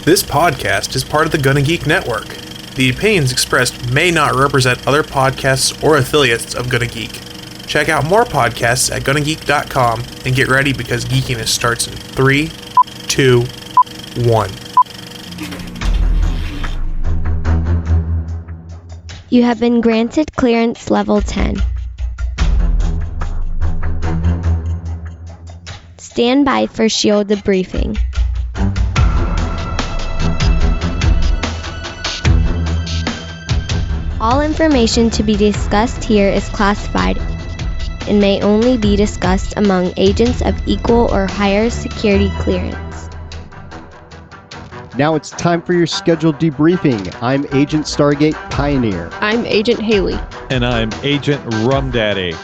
This podcast is part of the Gonna Geek Network. The opinions expressed may not represent other podcasts or affiliates of Gonna Geek. Check out more podcasts at gonnageek.com and get ready because geekiness starts in 3, 2, 1. You have been granted clearance level 10. Stand by for S.H.I.E.L.D. debriefing. All information to be discussed here is classified and may only be discussed among agents of equal or higher security clearance. Now it's time for your scheduled debriefing. I'm Agent Stargate Pioneer. I'm Agent Haley. And I'm Agent Rum Daddy.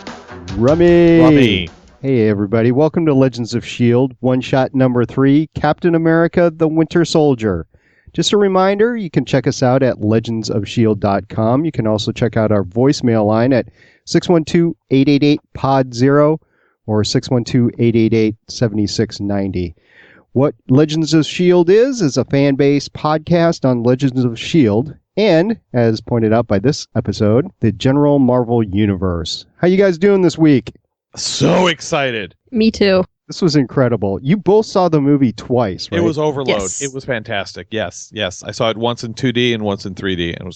Rummy. Hey everybody, welcome to Legends of S.H.I.E.L.D. One-shot number 3, Captain America the Winter Soldier. Just a reminder, you can check us out at legendsofshield.com. You can also check out our voicemail line at 612-888-POD0 or 612-888-7690. What Legends of S.H.I.E.L.D. is a fan-based podcast on Legends of S.H.I.E.L.D. and, as pointed out by this episode, the general Marvel Universe. How you guys doing this week? So excited. Me too. This was incredible. You both saw the movie twice, right? It was overload. Yes. It was fantastic. Yes. I saw it once in 2D and once in 3D. And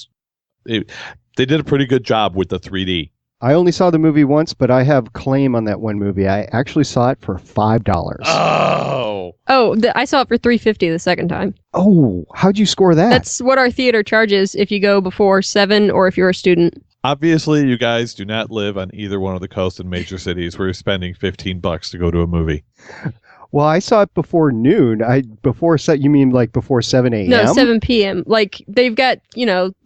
they did a pretty good job with the 3D. I only saw the movie once, but I have claim on that one movie. I actually saw it for $5. I saw it for $3.50 the second time. Oh, how'd you score that? That's what our theater charges if you go before 7 or if you're a student. Obviously, you guys do not live on either one of the coast and major cities where you're spending $15 to go to a movie. Well, I saw it before noon. You mean like before 7 a.m.? No, 7 p.m. Like, they've got,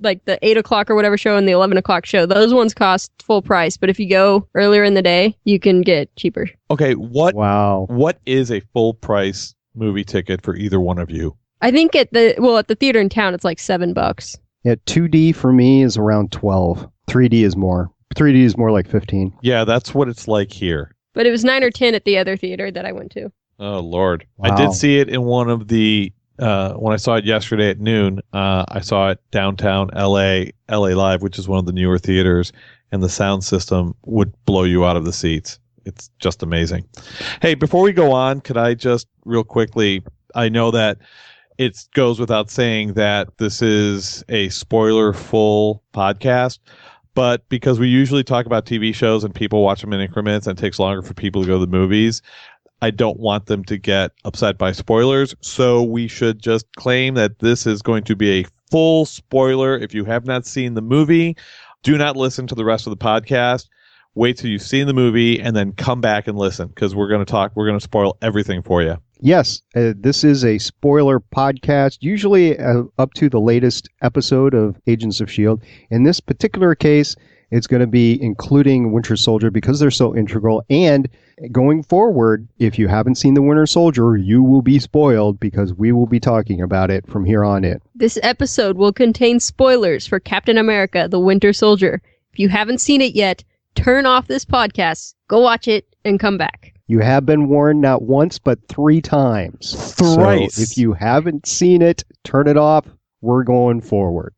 like the 8 o'clock or whatever show and the 11 o'clock show. Those ones cost full price. But if you go earlier in the day, you can get cheaper. Okay, Wow. What is a full price movie ticket for either one of you? I think at the theater in town, it's like $7. Yeah, 2D for me is around 12. 3D is more. 3D is more like 15. Yeah, that's what it's like here. But it was 9 or 10 at the other theater that I went to. Oh, Lord. Wow. I did see it in one of the, when I saw it yesterday at noon, I saw it downtown LA Live, which is one of the newer theaters, and the sound system would blow you out of the seats. It's just amazing. Hey, before we go on, could I just real quickly, I know that it goes without saying that this is a spoiler-full podcast, but because we usually talk about TV shows and people watch them in increments and it takes longer for people to go to the movies, I don't want them to get upset by spoilers. So we should just claim that this is going to be a full spoiler. If you have not seen the movie, do not listen to the rest of the podcast. Wait till you've seen the movie and then come back and listen because we're going to spoil everything for you. Yes, this is a spoiler podcast, usually up to the latest episode of Agents of S.H.I.E.L.D. In this particular case, it's going to be including Winter Soldier because they're so integral. And going forward, if you haven't seen the Winter Soldier, you will be spoiled because we will be talking about it from here on in. This episode will contain spoilers for Captain America, the Winter Soldier. If you haven't seen it yet, turn off this podcast, go watch it, and come back. You have been warned not once, but 3 times. Thrice. So if you haven't seen it, turn it off. We're going forward.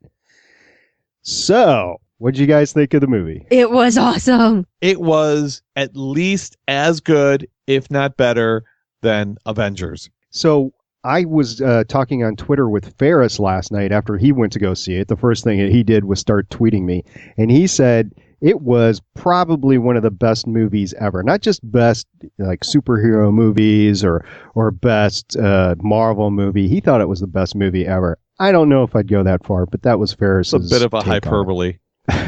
So, what did you guys think of the movie? It was awesome. It was at least as good, if not better, than Avengers. So, I was talking on Twitter with Ferris last night after he went to go see it. The first thing that he did was start tweeting me. And he said it was probably one of the best movies ever. Not just best like superhero movies or best Marvel movie. He thought it was the best movie ever. I don't know if I'd go that far, but that was Ferris's It's a bit of a take on it. hyperbole.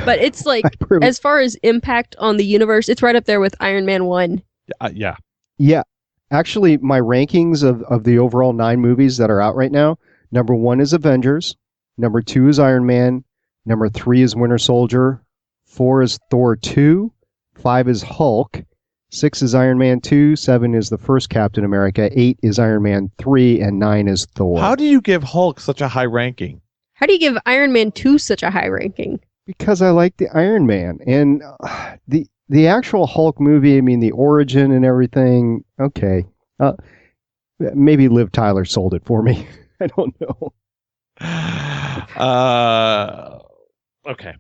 But it's like, as far as impact on the universe, it's right up there with Iron Man 1. Yeah. Yeah. Actually, my rankings of the overall 9 movies that are out right now, number 1 is Avengers, number 2 is Iron Man, number 3 is Winter Soldier, 4 is Thor 2, 5 is Hulk, 6 is Iron Man 2, 7 is the first Captain America, 8 is Iron Man 3, and 9 is Thor. How do you give Hulk such a high ranking? How do you give Iron Man 2 such a high ranking? Because I like the Iron Man. And the actual Hulk movie, I mean, the origin and everything, okay. Maybe Liv Tyler sold it for me. I don't know. Okay.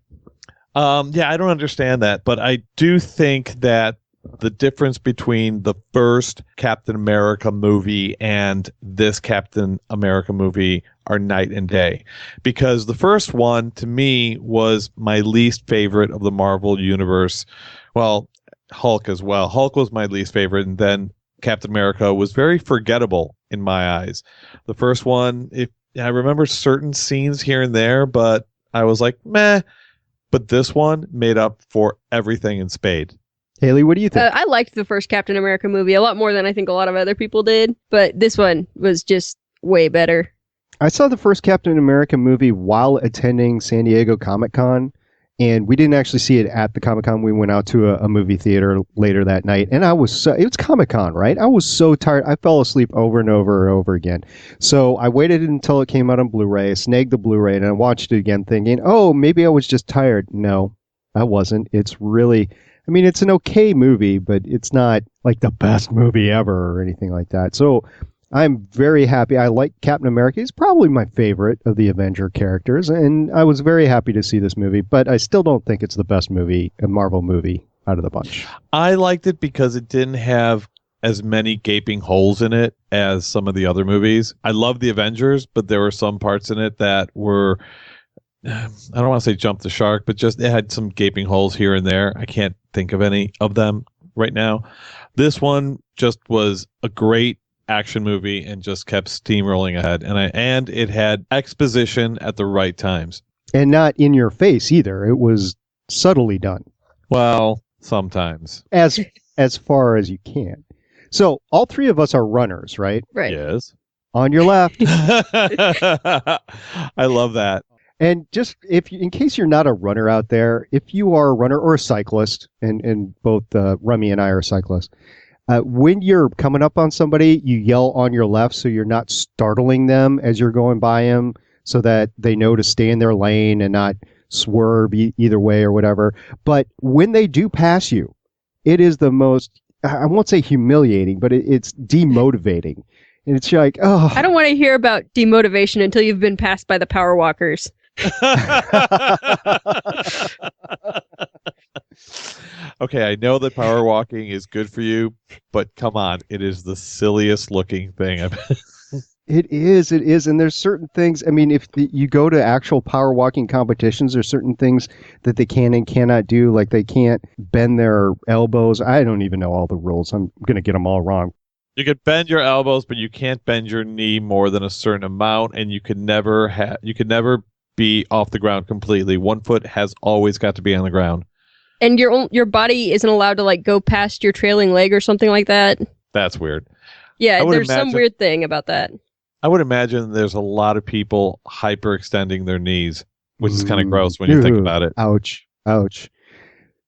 Yeah, I don't understand that, but I do think that the difference between the first Captain America movie and this Captain America movie are night and day. Because the first one, to me, was my least favorite of the Marvel Universe. Well, Hulk as well. Hulk was my least favorite, and then Captain America was very forgettable in my eyes. The first one, I remember certain scenes here and there, but I was like, meh. But this one made up for everything in spade. Haley, what do you think? I liked the first Captain America movie a lot more than I think a lot of other people did, but this one was just way better. I saw the first Captain America movie while attending San Diego Comic-Con, and we didn't actually see it at the Comic-Con. We went out to a movie theater later that night, and it was Comic-Con, right? I was so tired. I fell asleep over and over and over again. So I waited until it came out on Blu-ray, snagged the Blu-ray, and I watched it again thinking, oh, maybe I was just tired. No, I wasn't. It's really... I mean, it's an okay movie, but it's not like the best movie ever or anything like that. So I'm very happy. I like Captain America. He's probably my favorite of the Avenger characters, and I was very happy to see this movie, but I still don't think it's the best movie, a Marvel movie, out of the bunch. I liked it because it didn't have as many gaping holes in it as some of the other movies. I love the Avengers, but there were some parts in it that were... I don't want to say jump the shark, but just it had some gaping holes here and there. I can't think of any of them right now. This one just was a great action movie and just kept steamrolling ahead. And it had exposition at the right times. And not in your face either. It was subtly done. Well, sometimes. As far as you can. So all three of us are runners, right? Right. Yes. On your left. I love that. And just in case you're not a runner out there, if you are a runner or a cyclist, and both Rummy and I are cyclists, when you're coming up on somebody, you yell on your left so you're not startling them as you're going by them, so that they know to stay in their lane and not swerve either way or whatever. But when they do pass you, it is the most, I won't say humiliating, but it's demotivating. And it's like, oh. I don't want to hear about demotivation until you've been passed by the power walkers. Okay, I know that power walking is good for you, but come on, it is the silliest looking thing I've It is, and there's certain things, I mean, if you go to actual power walking competitions, there's certain things that they can and cannot do, like they can't bend their elbows. I don't even know all the rules. I'm going to get them all wrong. You could bend your elbows, but you can't bend your knee more than a certain amount, and you could never be off the ground completely. One foot has always got to be on the ground. And your body isn't allowed to like go past your trailing leg or something like that. That's weird. Yeah, there's some weird thing about that. I would imagine there's a lot of people hyperextending their knees, which is kind of gross when you think about it. Ouch.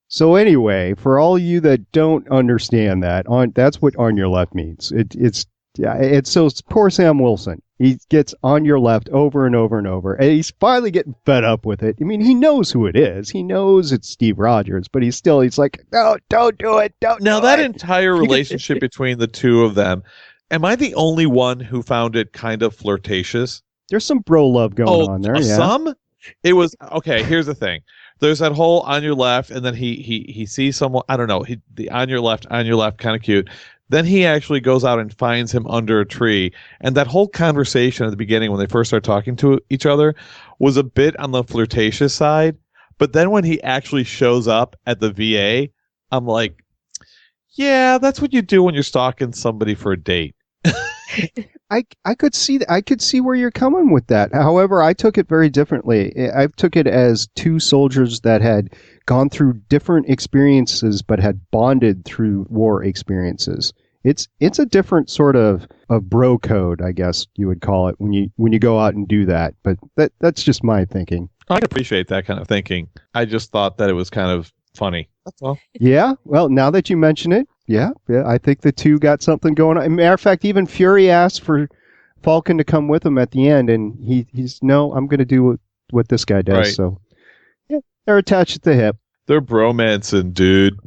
So anyway, for all you that don't understand that, that's what on your left means. It's poor Sam Wilson. He gets on your left over and over and over, and he's finally getting fed up with it. I mean, he knows who it is. He knows it's Steve Rogers, but he's like, no, don't do it. Now, that entire relationship between the two of them, am I the only one who found it kind of flirtatious? There's some bro love going on there. Yeah. Some? It was, okay, here's the thing. There's that whole on your left, and then he sees someone, I don't know, the on your left, kind of cute. Then he actually goes out and finds him under a tree. And that whole conversation at the beginning when they first start talking to each other was a bit on the flirtatious side. But then when he actually shows up at the VA, I'm like, yeah, that's what you do when you're stalking somebody for a date. I could see where you're coming with that. However, I took it very differently. I took it as two soldiers that had gone through different experiences but had bonded through war experiences. It's a different sort of a bro code, I guess you would call it, when you go out and do that. But that's just my thinking. I appreciate that kind of thinking. I just thought that it was kind of funny. That's all. Yeah. Well, now that you mention it, yeah, I think the two got something going on. As a matter of fact, even Fury asked for Falcon to come with him at the end, and he's no, I'm going to do what this guy does. Right. So yeah, they're attached at the hip. They're bromancing, dude.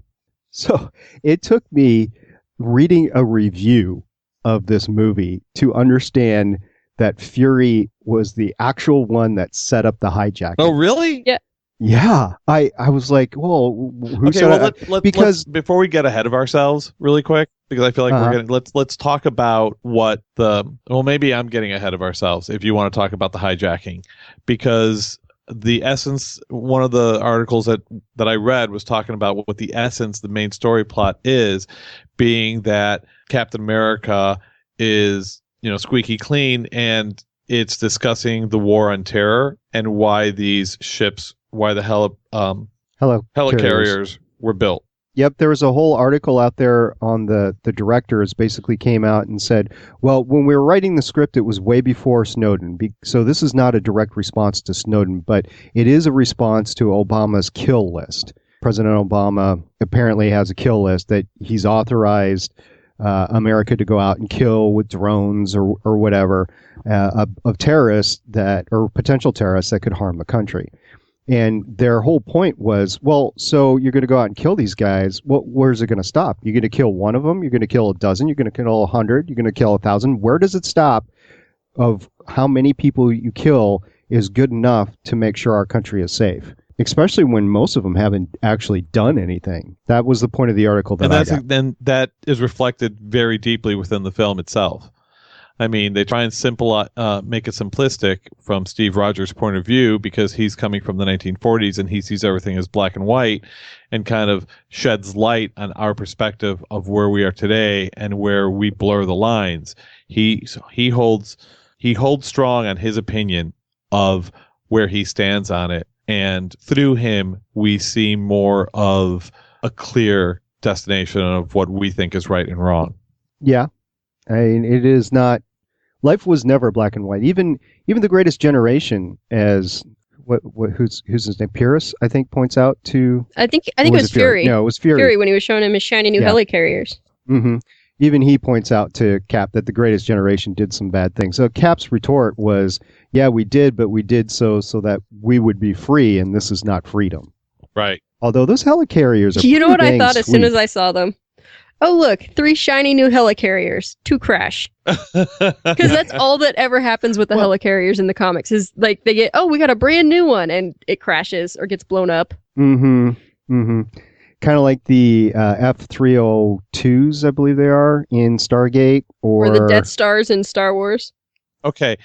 So it took me reading a review of this movie to understand that Fury was the actual one that set up the hijacking. Oh, really? Yeah. Yeah, I was like, well, who Okay, said well, it? Because before we get ahead of ourselves really quick, because I feel like we're getting, let's talk about maybe I'm getting ahead of ourselves if you want to talk about the hijacking, because the essence, one of the articles that I read was talking about what the essence, the main story plot is, being that Captain America is, squeaky clean, and it's discussing the war on terror and why these ships, why the helicarriers were built. Yep, there was a whole article out there on the directors basically came out and said, well, when we were writing the script, it was way before Snowden. So this is not a direct response to Snowden, but it is a response to Obama's kill list. President Obama apparently has a kill list that he's authorized America to go out and kill with drones or whatever of terrorists or potential terrorists that could harm the country. And their whole point was, well, so you're going to go out and kill these guys. Where's it going to stop? You're going to kill one of them. You're going to kill a dozen. You're going to kill 100. You're going to kill 1,000. Where does it stop of how many people you kill is good enough to make sure our country is safe? Especially when most of them haven't actually done anything. That was the point of the article that I got. Then that is reflected very deeply within the film itself. I mean, they try and make it simplistic from Steve Rogers' point of view, because he's coming from the 1940s and he sees everything as black and white, and kind of sheds light on our perspective of where we are today and where we blur the lines. He holds strong on his opinion of where he stands on it, and through him we see more of a clear destination of what we think is right and wrong. Yeah. I mean, it is not. Life was never black and white. Even the Greatest Generation, as who's his name? Pierce, I think, points out to. I think it was Fury. No, it was Fury. Fury when he was showing him his shiny new helicarriers. Mm-hmm. Even he points out to Cap that the Greatest Generation did some bad things. So Cap's retort was, "Yeah, we did, but we did so that we would be free, and this is not freedom." Right. Although those helicarriers are. You know what I thought sweet. as soon as I saw them? Oh, look, 3 shiny new helicarriers to crash. Because that's all that ever happens with the helicarriers in the comics is like they get, we got a brand new one, and it crashes or gets blown up. Mm-hmm. Mm-hmm. Kind of like the F-302s, I believe they are, in Stargate. Or the Death Stars in Star Wars. Okay.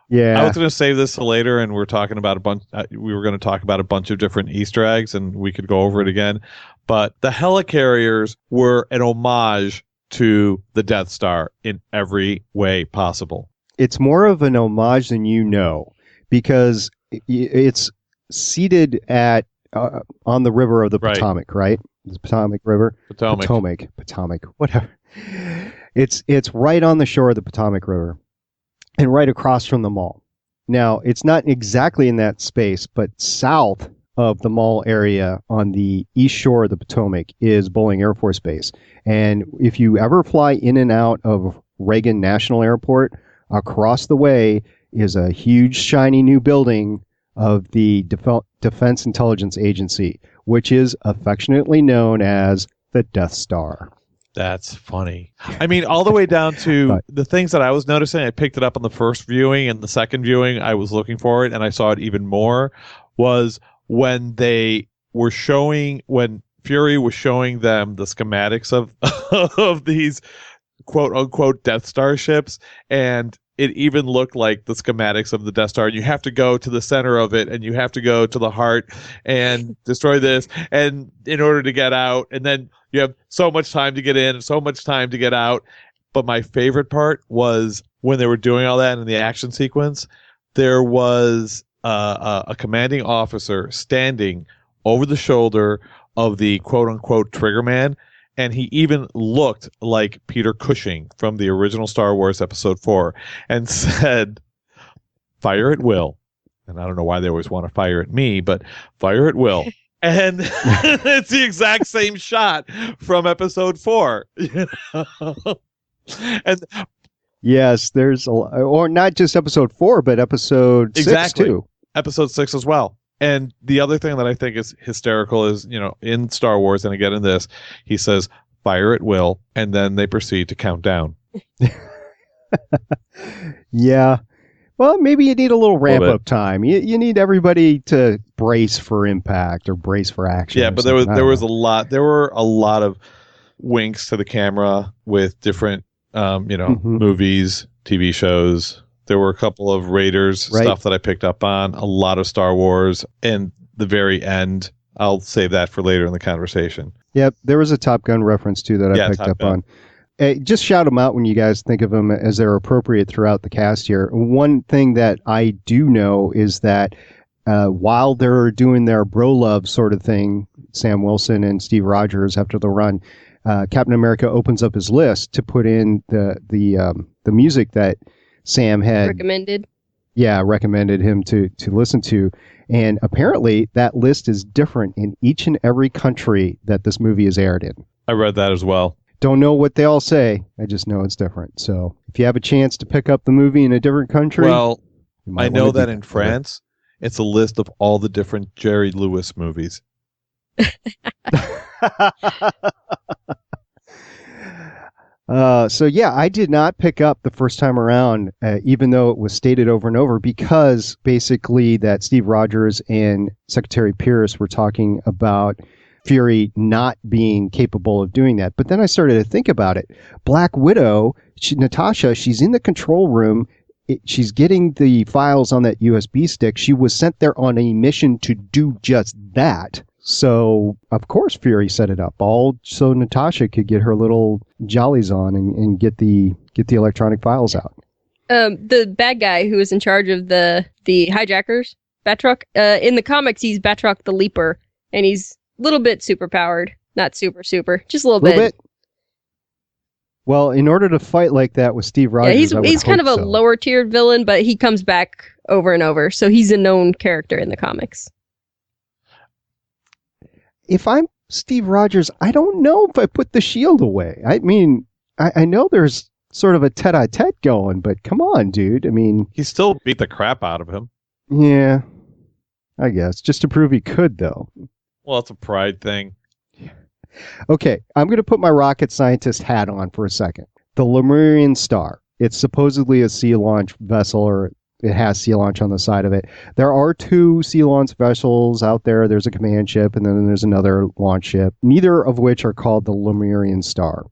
Yeah. I was going to save this for later, and we're talking about we were going to talk about a bunch of different Easter eggs, and we could go over it again. But the helicarriers were an homage to the Death Star in every way possible. It's more of an homage than you know, because it's seated at on the river of the Potomac, right? The Potomac River? Potomac, whatever. It's right on the shore of the Potomac River and right across from the mall. Now, it's not exactly in that space, but south of the mall area on the east shore of the Potomac is Bolling Air Force Base. And if you ever fly in and out of Reagan National Airport, across the way is a huge shiny new building of the Defense Intelligence Agency, which is affectionately known as the Death Star. That's funny. I mean, all the way down to the things that I was noticing. I picked it up on the first viewing, and the second viewing I was looking for it, and I saw it even more, was when they were when Fury was showing them the schematics of these quote unquote Death Star ships, and it even looked like the schematics of the Death Star. You have to go to the center of it, and you have to go to the heart and destroy this, and in order to get out, and then you have so much time to get in and so much time to get out. But my favorite part was when they were doing all that in the action sequence, there was a commanding officer standing over the shoulder of the quote-unquote Triggerman, and he even looked like Peter Cushing from the original Star Wars Episode 4 and said, "Fire at will." And I don't know why they always want to fire at me, but fire at will. And it's the exact same shot from Episode 4. You know? And yes, there's or not just Episode 4, but Episode 6 too. Episode 6 as well. And the other thing that I think is hysterical is, in Star Wars, and again in this, he says, "Fire at will," and then they proceed to count down. Yeah. Well, maybe you need a little ramp bit. up time. You need everybody to brace for impact or brace for action. Yeah, or but something. there were a lot of winks to the camera with different movies, TV shows. There were a couple of Raiders stuff that I picked up on, a lot of Star Wars, and the very end. I'll save that for later in the conversation. Yep, there was a Top Gun reference too that I picked up on. Hey, just shout them out when you guys think of them as they're appropriate throughout the cast here. One thing that I do know is that while they're doing their bro love sort of thing, Sam Wilson and Steve Rogers after the run, Captain America opens up his list to put in the music that Sam had recommended. Yeah, recommended him to listen to. And apparently that list is different in each and every country that this movie is aired in. I read that as well. Don't know what they all say. I just know it's different. So if you have a chance to pick up the movie in a different country. Well, I know that in France, it's a list of all the different Jerry Lewis movies. So yeah, I did not pick up the first time around, even though it was stated over and over, because basically that Steve Rogers and Secretary Pierce were talking about Fury not being capable of doing that. But then I started to think about it. Black Widow, Natasha, she's in the control room. She's getting the files on that USB stick. She was sent there on a mission to do just that. So, of course, Fury set it up all so Natasha could get her little jollies on and get the electronic files out. The bad guy who was in charge of the hijackers, Batroc, in the comics, he's Batroc the Leaper, and he's a little bit superpowered. Not super, just a little bit. Well, in order to fight like that with Steve Rogers, he's kind of a lower tiered villain, but he comes back over and over, so he's a known character in the comics. If I'm Steve Rogers, I don't know if I put the shield away. I mean, I know there's sort of a tete-a-tete going, but come on, dude. I mean, he still beat the crap out of him. Yeah, I guess. Just to prove he could, though. Well, it's a pride thing. Okay, I'm going to put my rocket scientist hat on for a second. The Lemurian Star. It's supposedly a sea launch vessel, or it has sea launch on the side of it. There are 2 sea launch vessels out there. There's a command ship, and then there's another launch ship, neither of which are called the Lemurian Star.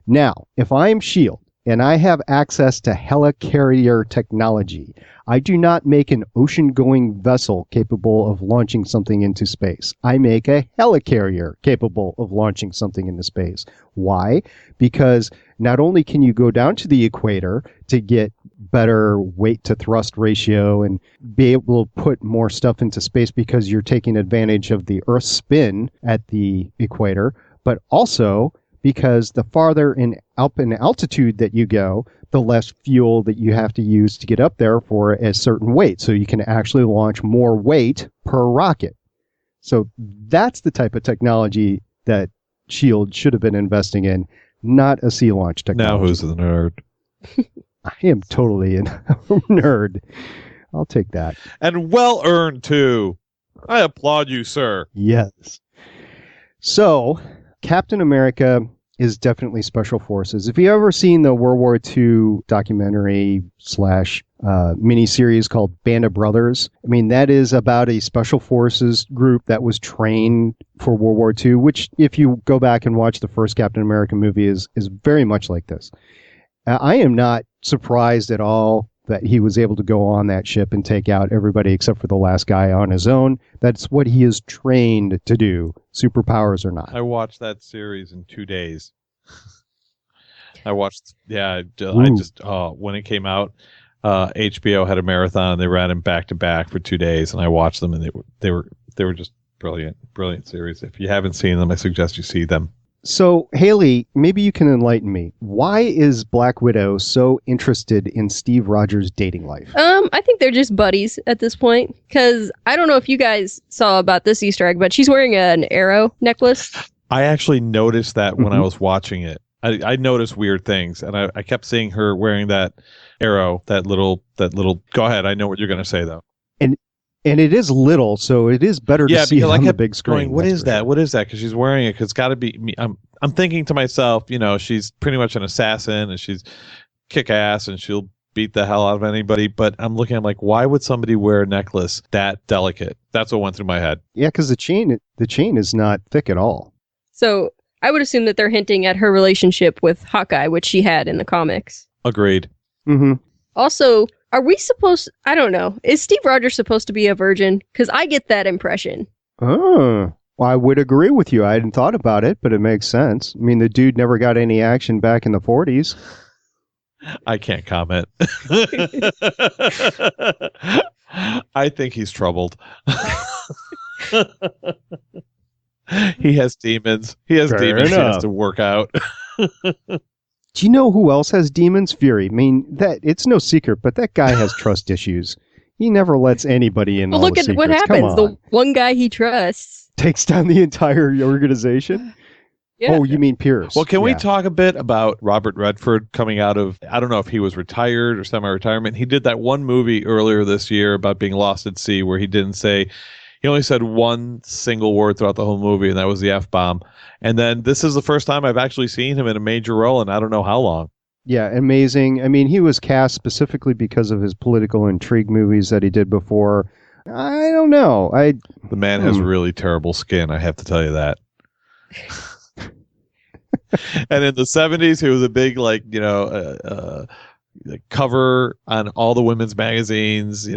Now, if I'm S.H.I.E.L.D. and I have access to helicarrier technology, I do not make an ocean-going vessel capable of launching something into space. I make a helicarrier capable of launching something into space. Why? Because not only can you go down to the equator to get better weight to thrust ratio and be able to put more stuff into space because you're taking advantage of the Earth's spin at the equator, but also because the farther up in altitude that you go, the less fuel that you have to use to get up there for a certain weight. So you can actually launch more weight per rocket. So that's the type of technology that S.H.I.E.L.D. should have been investing in, not a sea launch technology. Now who's the nerd? I am totally a nerd. I'll take that. And well earned, too. I applaud you, sir. Yes. So, Captain America is definitely Special Forces. If you've ever seen the World War II documentary / miniseries called Band of Brothers, I mean, that is about a Special Forces group that was trained for World War II, which, if you go back and watch the first Captain America movie, is very much like this. I am not surprised at all that he was able to go on that ship and take out everybody except for the last guy on his own. That's what he is trained to do, superpowers or not. I watched that series in 2 days. When it came out, HBO had a marathon. They ran them back to back for 2 days, and I watched them, and they were just brilliant series. If you haven't seen them, I suggest you see them. So, Haley, maybe you can enlighten me. Why is Black Widow so interested in Steve Rogers' dating life? I think they're just buddies at this point. Because I don't know if you guys saw about this Easter egg, but she's wearing an arrow necklace. I actually noticed that when I was watching it. I noticed weird things, and I kept seeing her wearing that arrow, that little. Go ahead, I know what you're going to say though. And it is little, so it is better to see it on the big screen. What is that? What is that? Because she's wearing it. Because it's got to be me. I'm thinking to myself, she's pretty much an assassin, and she's kick ass, and she'll beat the hell out of anybody, but I'm like, why would somebody wear a necklace that delicate? That's what went through my head. Yeah, because the chain is not thick at all. So I would assume that they're hinting at her relationship with Hawkeye, which she had in the comics. Agreed. Mm-hmm. Also, are we supposed... I don't know. Is Steve Rogers supposed to be a virgin? Because I get that impression. Oh, well, I would agree with you. I hadn't thought about it, but it makes sense. I mean, the dude never got any action back in the 40s. I can't comment. I think he's troubled. He has demons. He has Fair demons he enough. has to work out. Do you know who else has demons? Fury. I mean, that it's no secret, but that guy has trust issues. He never lets anybody in. Well, all look the at what secrets. Come happens. on. The one guy he trusts. Takes down the entire organization. Yeah. Oh, you mean Pierce? Well, can we Yeah. talk a bit about Robert Redford coming out of, I don't know if he was retired or semi-retirement. He did that one movie earlier this year about being lost at sea where he only said one single word throughout the whole movie, and that was the F-bomb. And then this is the first time I've actually seen him in a major role in I don't know how long. Yeah, amazing. I mean, he was cast specifically because of his political intrigue movies that he did before. I don't know. The man has really terrible skin, I have to tell you that. And in the 70s, he was a big, cover on all the women's magazines,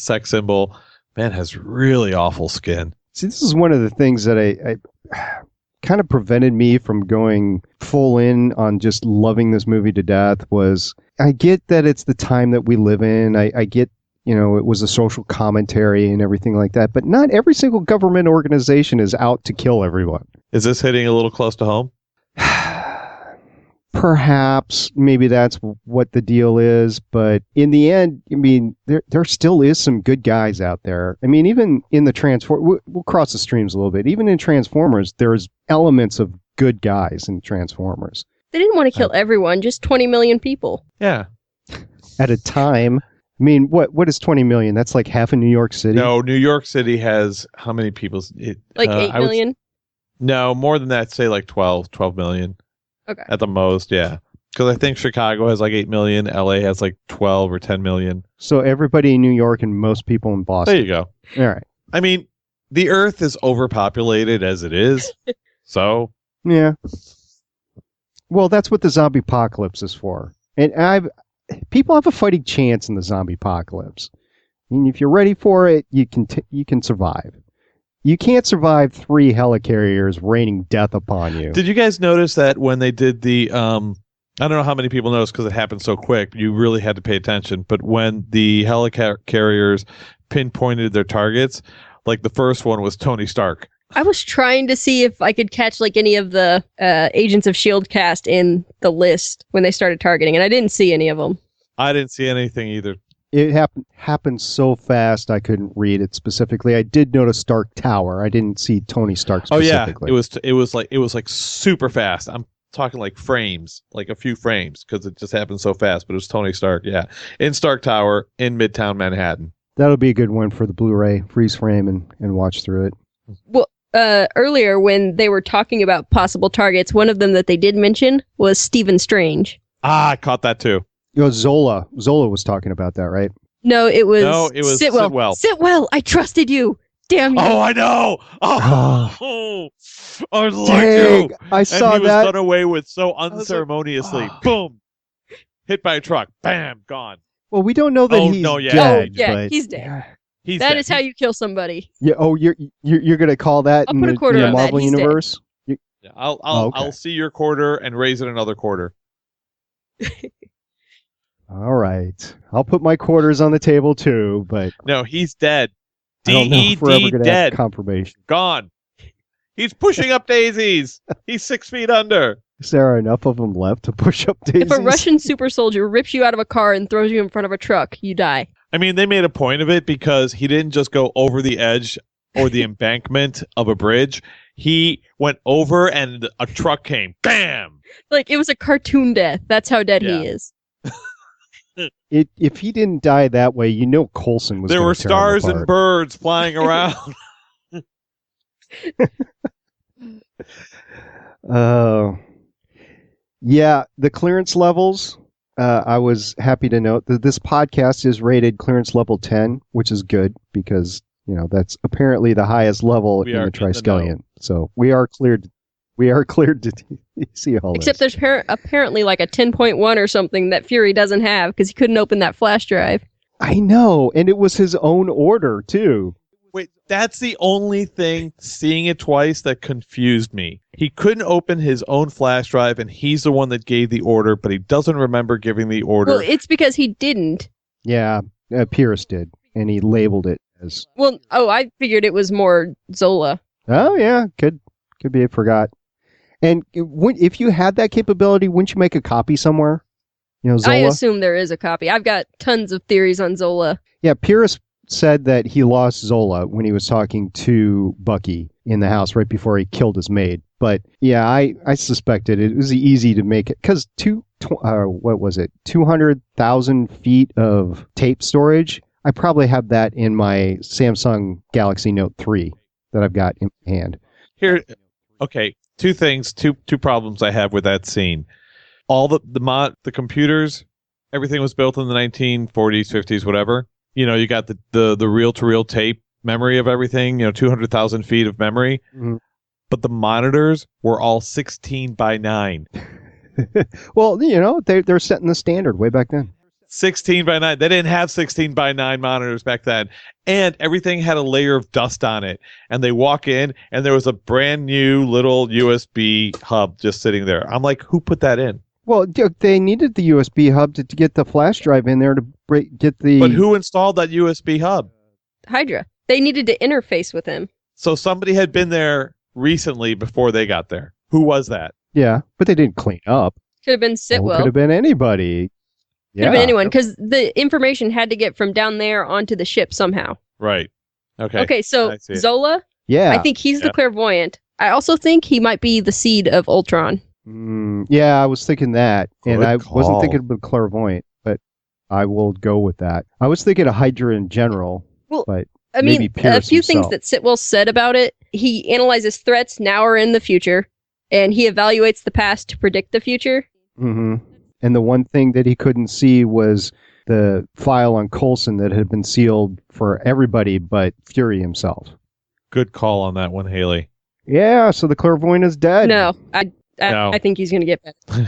sex symbol. Man has really awful skin. See, this is one of the things that I kind of prevented me from going full in on just loving this movie to death. Was I get that it's the time that we live in. I get, it was a social commentary and everything like that, but not every single government organization is out to kill everyone. Is this hitting a little close to home? Perhaps, maybe that's what the deal is, but in the end, I mean, there still is some good guys out there. I mean, even in the we'll cross the streams a little bit. Even in Transformers, there's elements of good guys in Transformers. They didn't want to kill everyone, just 20 million people. Yeah. At a time. I mean, what is 20 million? That's like half of New York City. No, New York City has how many people? 8 million? No, more than that, say like 12 million. Okay. At the most, yeah. Because I think Chicago has like 8 million, LA has like 12 or 10 million. So everybody in New York and most people in Boston. There you go. All right. I mean, the Earth is overpopulated as it is. So. Yeah. Well, that's what the zombie apocalypse is for. And people have a fighting chance in the zombie apocalypse. I mean, if you're ready for it, you can survive. You can't survive 3 helicarriers raining death upon you. Did you guys notice that when they did the, I don't know how many people noticed because it happened so quick, you really had to pay attention, but when the helicarriers pinpointed their targets, like the first one was Tony Stark. I was trying to see if I could catch like any of the Agents of S.H.I.E.L.D. cast in the list when they started targeting, and I didn't see any of them. I didn't see anything either. It happened so fast I couldn't read it specifically. I did notice Stark Tower. I didn't see Tony Stark specifically. Oh yeah, it was like super fast. I'm talking like frames, like a few frames, because it just happened so fast. But it was Tony Stark, yeah, in Stark Tower in Midtown Manhattan. That'll be a good one for the Blu-ray freeze frame and watch through it. Well, earlier when they were talking about possible targets, one of them that they did mention was Stephen Strange. Ah, I caught that too. Zola was talking about that, right? No, it was Sitwell. Sitwell, I trusted you. Damn you. Oh, I know. Oh, I like Dang, you. I saw and he that. was done away with so unceremoniously. Like, Boom. Hit by a truck. Bam. Gone. Well, we don't know that he's dead. Yeah, he's dead. He's That dead. is how you kill somebody. Yeah. Oh, you're gonna call that I'll in put a the, quarter in the on that. Marvel He's dead. universe? Yeah, I'll okay. I'll see your quarter and raise it another quarter. All right. I'll put my quarters on the table too, but No, he's dead. I don't know if we're ever D-E-D gonna dead. have confirmation. Gone. He's pushing up daisies. He's 6 feet under. Is there enough of them left to push up daisies? If a Russian super soldier rips you out of a car and throws you in front of a truck, you die. I mean, they made a point of it because he didn't just go over the edge or the embankment of a bridge. He went over and a truck came. Bam! Like, it was a cartoon death. That's how dead Yeah. he is. If he didn't die that way, Coulson was. There gonna were tear him stars and apart. birds flying around. Yeah, the clearance levels. I was happy to note that this podcast is rated clearance level 10, which is good because, that's apparently the highest level in the Triskelion. So we are cleared. We are cleared to see all Except this. there's apparently like a 10.1 or something that Fury doesn't have because he couldn't open that flash drive. I know, and it was his own order, too. Wait, that's the only thing, seeing it twice, that confused me. He couldn't open his own flash drive, and he's the one that gave the order, but he doesn't remember giving the order. Well, it's because he didn't. Yeah, Pierce did, and he labeled it as... Well, I figured it was more Zola. Oh, yeah, could be, I forgot. And if you had that capability, wouldn't you make a copy somewhere? Zola? I assume there is a copy. I've got tons of theories on Zola. Yeah, Pierce said that he lost Zola when he was talking to Bucky in the house right before he killed his maid. But yeah, I suspected it was easy to make it because 200,000 feet of tape storage. I probably have that in my Samsung Galaxy Note 3 that I've got in my hand. Here, okay, two things, two problems I have with that scene. All the computers, everything was built in the 1940s, 50s, whatever. You got the reel-to-reel tape memory of everything, 200,000 feet of memory. Mm-hmm. But the monitors were all 16 by 9. Well, they're setting the standard way back then. 16 by 9. They didn't have 16 by 9 monitors back then. And everything had a layer of dust on it. And they walk in, and there was a brand new little USB hub just sitting there. I'm like, who put that in? Well, they needed the USB hub to get the flash drive in there to get the... But who installed that USB hub? Hydra. They needed to interface with him. So somebody had been there recently before they got there. Who was that? Yeah, but they didn't clean up. Could have been Sitwell. Could have been anybody. Could have been anyone, because the information had to get from down there onto the ship somehow. Right. Okay. Okay, so Zola, yeah, I think he's the clairvoyant. I also think he might be the seed of Ultron. Yeah, I was thinking that, and I call. wasn't thinking of clairvoyant, but I will go with that. I was thinking of Hydra in general, but I mean, maybe Pierce a few himself. things that Sitwell said about it. He analyzes threats now or in the future, and he evaluates the past to predict the future. Mm-hmm. And the one thing that he couldn't see was the file on Coulson that had been sealed for everybody but Fury himself. Good call on that one, Haley. Yeah, so the clairvoyant is dead. No, I think he's going to get better.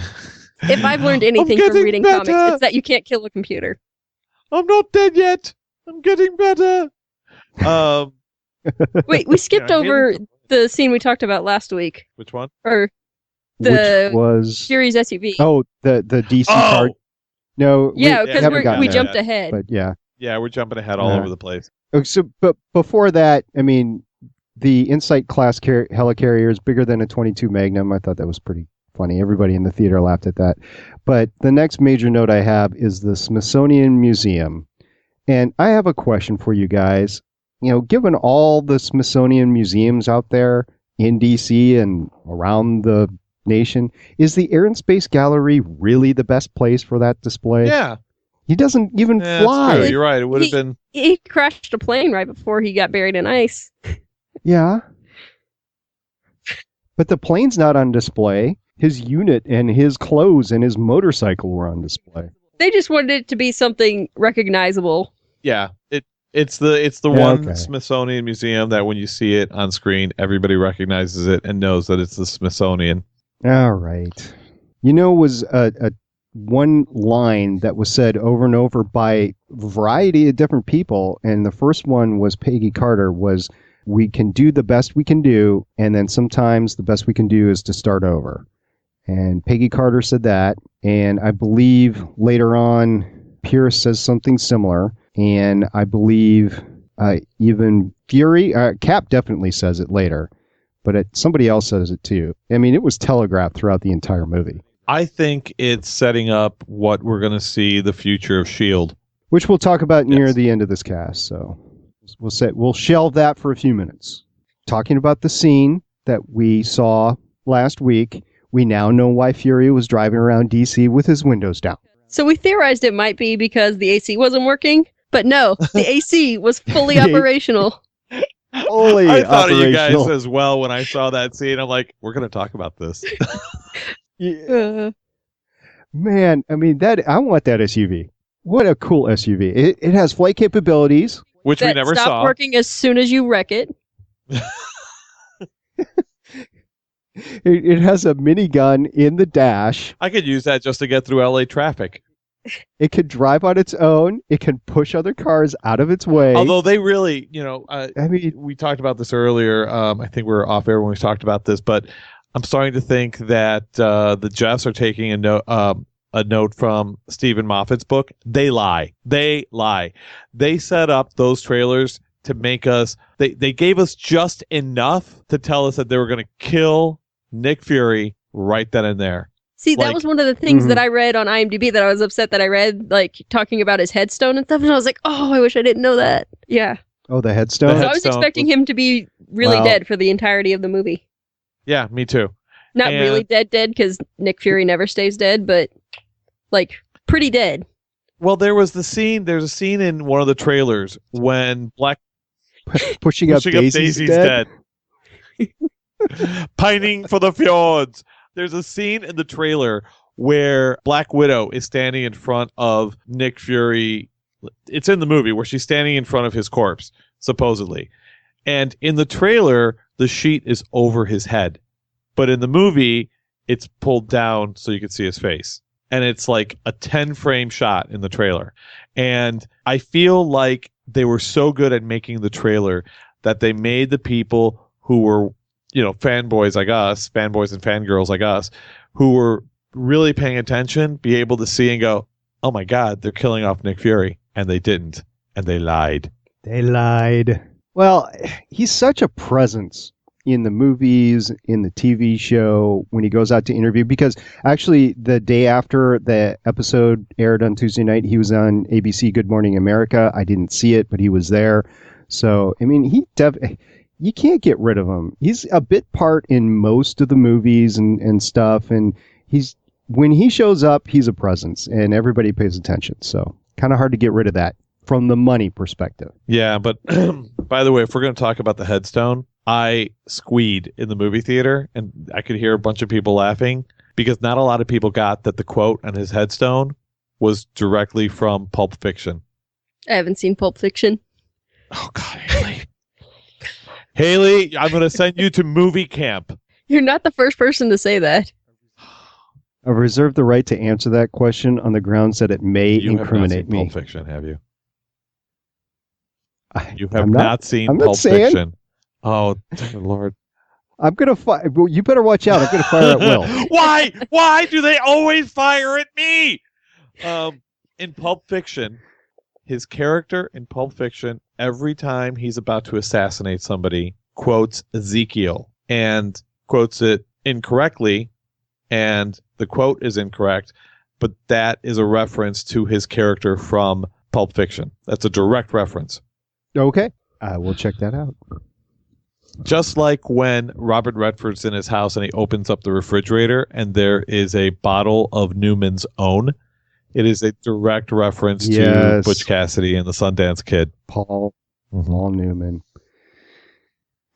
If I've learned anything from reading comics, it's that you can't kill a computer. I'm not dead yet. I'm getting better. Wait, we skipped over the scene we talked about last week. Which one? Or which was Fury's SUV. Oh, the DC card. No, yeah, because we there jumped yet, ahead. But yeah, we're jumping ahead all over the place. So, but before that, I mean, the Insight class helicarrier is bigger than a 22 Magnum. I thought that was pretty funny. Everybody in the theater laughed at that. But the next major note I have is the Smithsonian Museum, and I have a question for you guys. Given all the Smithsonian museums out there in DC and around the nation, is the Air and Space Gallery really the best place for that display? Yeah. He doesn't even fly. That's true. You're right. It would have been... He crashed a plane right before he got buried in ice. Yeah. But the plane's not on display. His unit and his clothes and his motorcycle were on display. They just wanted it to be something recognizable. Yeah. It's the one Smithsonian museum that when you see it on screen, everybody recognizes it and knows that it's the Smithsonian. All right. Was a one line that was said over and over by a variety of different people, and the first one was Peggy Carter, was, "We can do the best we can do, and then sometimes the best we can do is to start over." And Peggy Carter said that, and I believe later on Pierce says something similar, and I believe even Fury, Cap definitely says it later. But somebody else says it too. I mean, it was telegraphed throughout the entire movie. I think it's setting up what we're going to see the future of S.H.I.E.L.D. Which we'll talk about near the end of this cast. So we'll shelve that for a few minutes. Talking about the scene that we saw last week, we now know why Fury was driving around DC with his windows down. So we theorized it might be because the AC wasn't working, but no, the AC was fully operational. I thought of you guys as well when I saw that scene. I'm like, we're going to talk about this. Yeah. Man, I mean, I want that SUV. What a cool SUV. It has flight capabilities. Which we That never stopped saw. working as soon as you wreck it. It has a minigun in the dash. I could use that just to get through LA traffic. It can drive on its own. It can push other cars out of its way. Although they really, I mean, we talked about this earlier. I think we were off air when we talked about this, but I'm starting to think that the Jeffs are taking a note from Stephen Moffat's book. They lie. They set up those trailers to make us. They gave us just enough to tell us that they were going to kill Nick Fury right then and there. See, that was one of the things that I read on IMDb that I was upset that I read, like, talking about his headstone and stuff, and I was like, oh, I wish I didn't know that. Yeah. Oh, the headstone? So I was expecting him to be really dead for the entirety of the movie. Yeah, me too. Not really dead, because Nick Fury never stays dead, but, like, pretty dead. Well, there's a scene in one of the trailers when Black... pushing up Daisy's dead. Pining for the fjords. There's a scene in the trailer where Black Widow is standing in front of Nick Fury. It's in the movie where she's standing in front of his corpse, supposedly. And in the trailer, the sheet is over his head. But in the movie, it's pulled down so you can see his face. And it's like a 10-frame shot in the trailer. And I feel like they were so good at making the trailer that they made the people who were, fanboys like us, fanboys and fangirls like us, who were really paying attention, be able to see and go, oh my God, they're killing off Nick Fury. And they didn't. And they lied. They lied. Well, he's such a presence in the movies, in the TV show, when he goes out to interview, because actually the day after the episode aired on Tuesday night, he was on ABC Good Morning America. I didn't see it, but he was there. So, I mean, you can't get rid of him. He's a bit part in most of the movies and stuff. And when he shows up, he's a presence and everybody pays attention. So kind of hard to get rid of that from the money perspective. Yeah. But by the way, if we're going to talk about the headstone, I squeed in the movie theater and I could hear a bunch of people laughing because not a lot of people got that the quote on his headstone was directly from Pulp Fiction. I haven't seen Pulp Fiction. Oh God, Haley. Haley, I'm going to send you to movie camp. You're not the first person to say that. I've reserved the right to answer that question on the grounds that it may incriminate me. You have not seen Pulp Fiction, have you? You have not seen Pulp Fiction. Oh, dear Lord. I'm going to fire. Well, you better watch out. I'm going to fire at will. Why? Why do they always fire at me? In Pulp Fiction, his character in Pulp Fiction, every time he's about to assassinate somebody, quotes Ezekiel and quotes it incorrectly, and the quote is incorrect, but that is a reference to his character from Pulp Fiction. That's a direct reference. Okay. I will check that out. Just like when Robert Redford's in his house and he opens up the refrigerator and there is a bottle of Newman's Own. It is a direct reference to Butch Cassidy and the Sundance Kid. Paul Newman.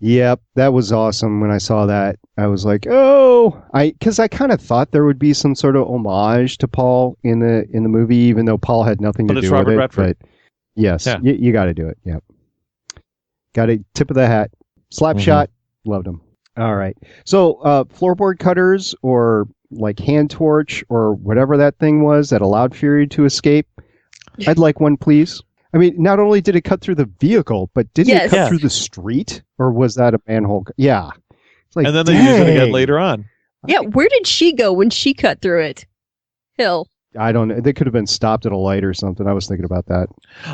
Yep, that was awesome when I saw that. I was like, because I kind of thought there would be some sort of homage to Paul in the movie, even though Paul had nothing to do with it. Redford. But yes, you got to do it. Yep. Got a tip of the hat. Slap shot. Loved him. All right. So floorboard cutters or like hand torch or whatever that thing was that allowed Fury to escape. I'd like one, please. I mean, not only did it cut through the vehicle, but didn't it cut through the street? Or was that a manhole? Yeah. It's like, and then they use it again later on. Yeah, where did she go when she cut through it? Hill. I don't know. They could have been stopped at a light or something. I was thinking about that.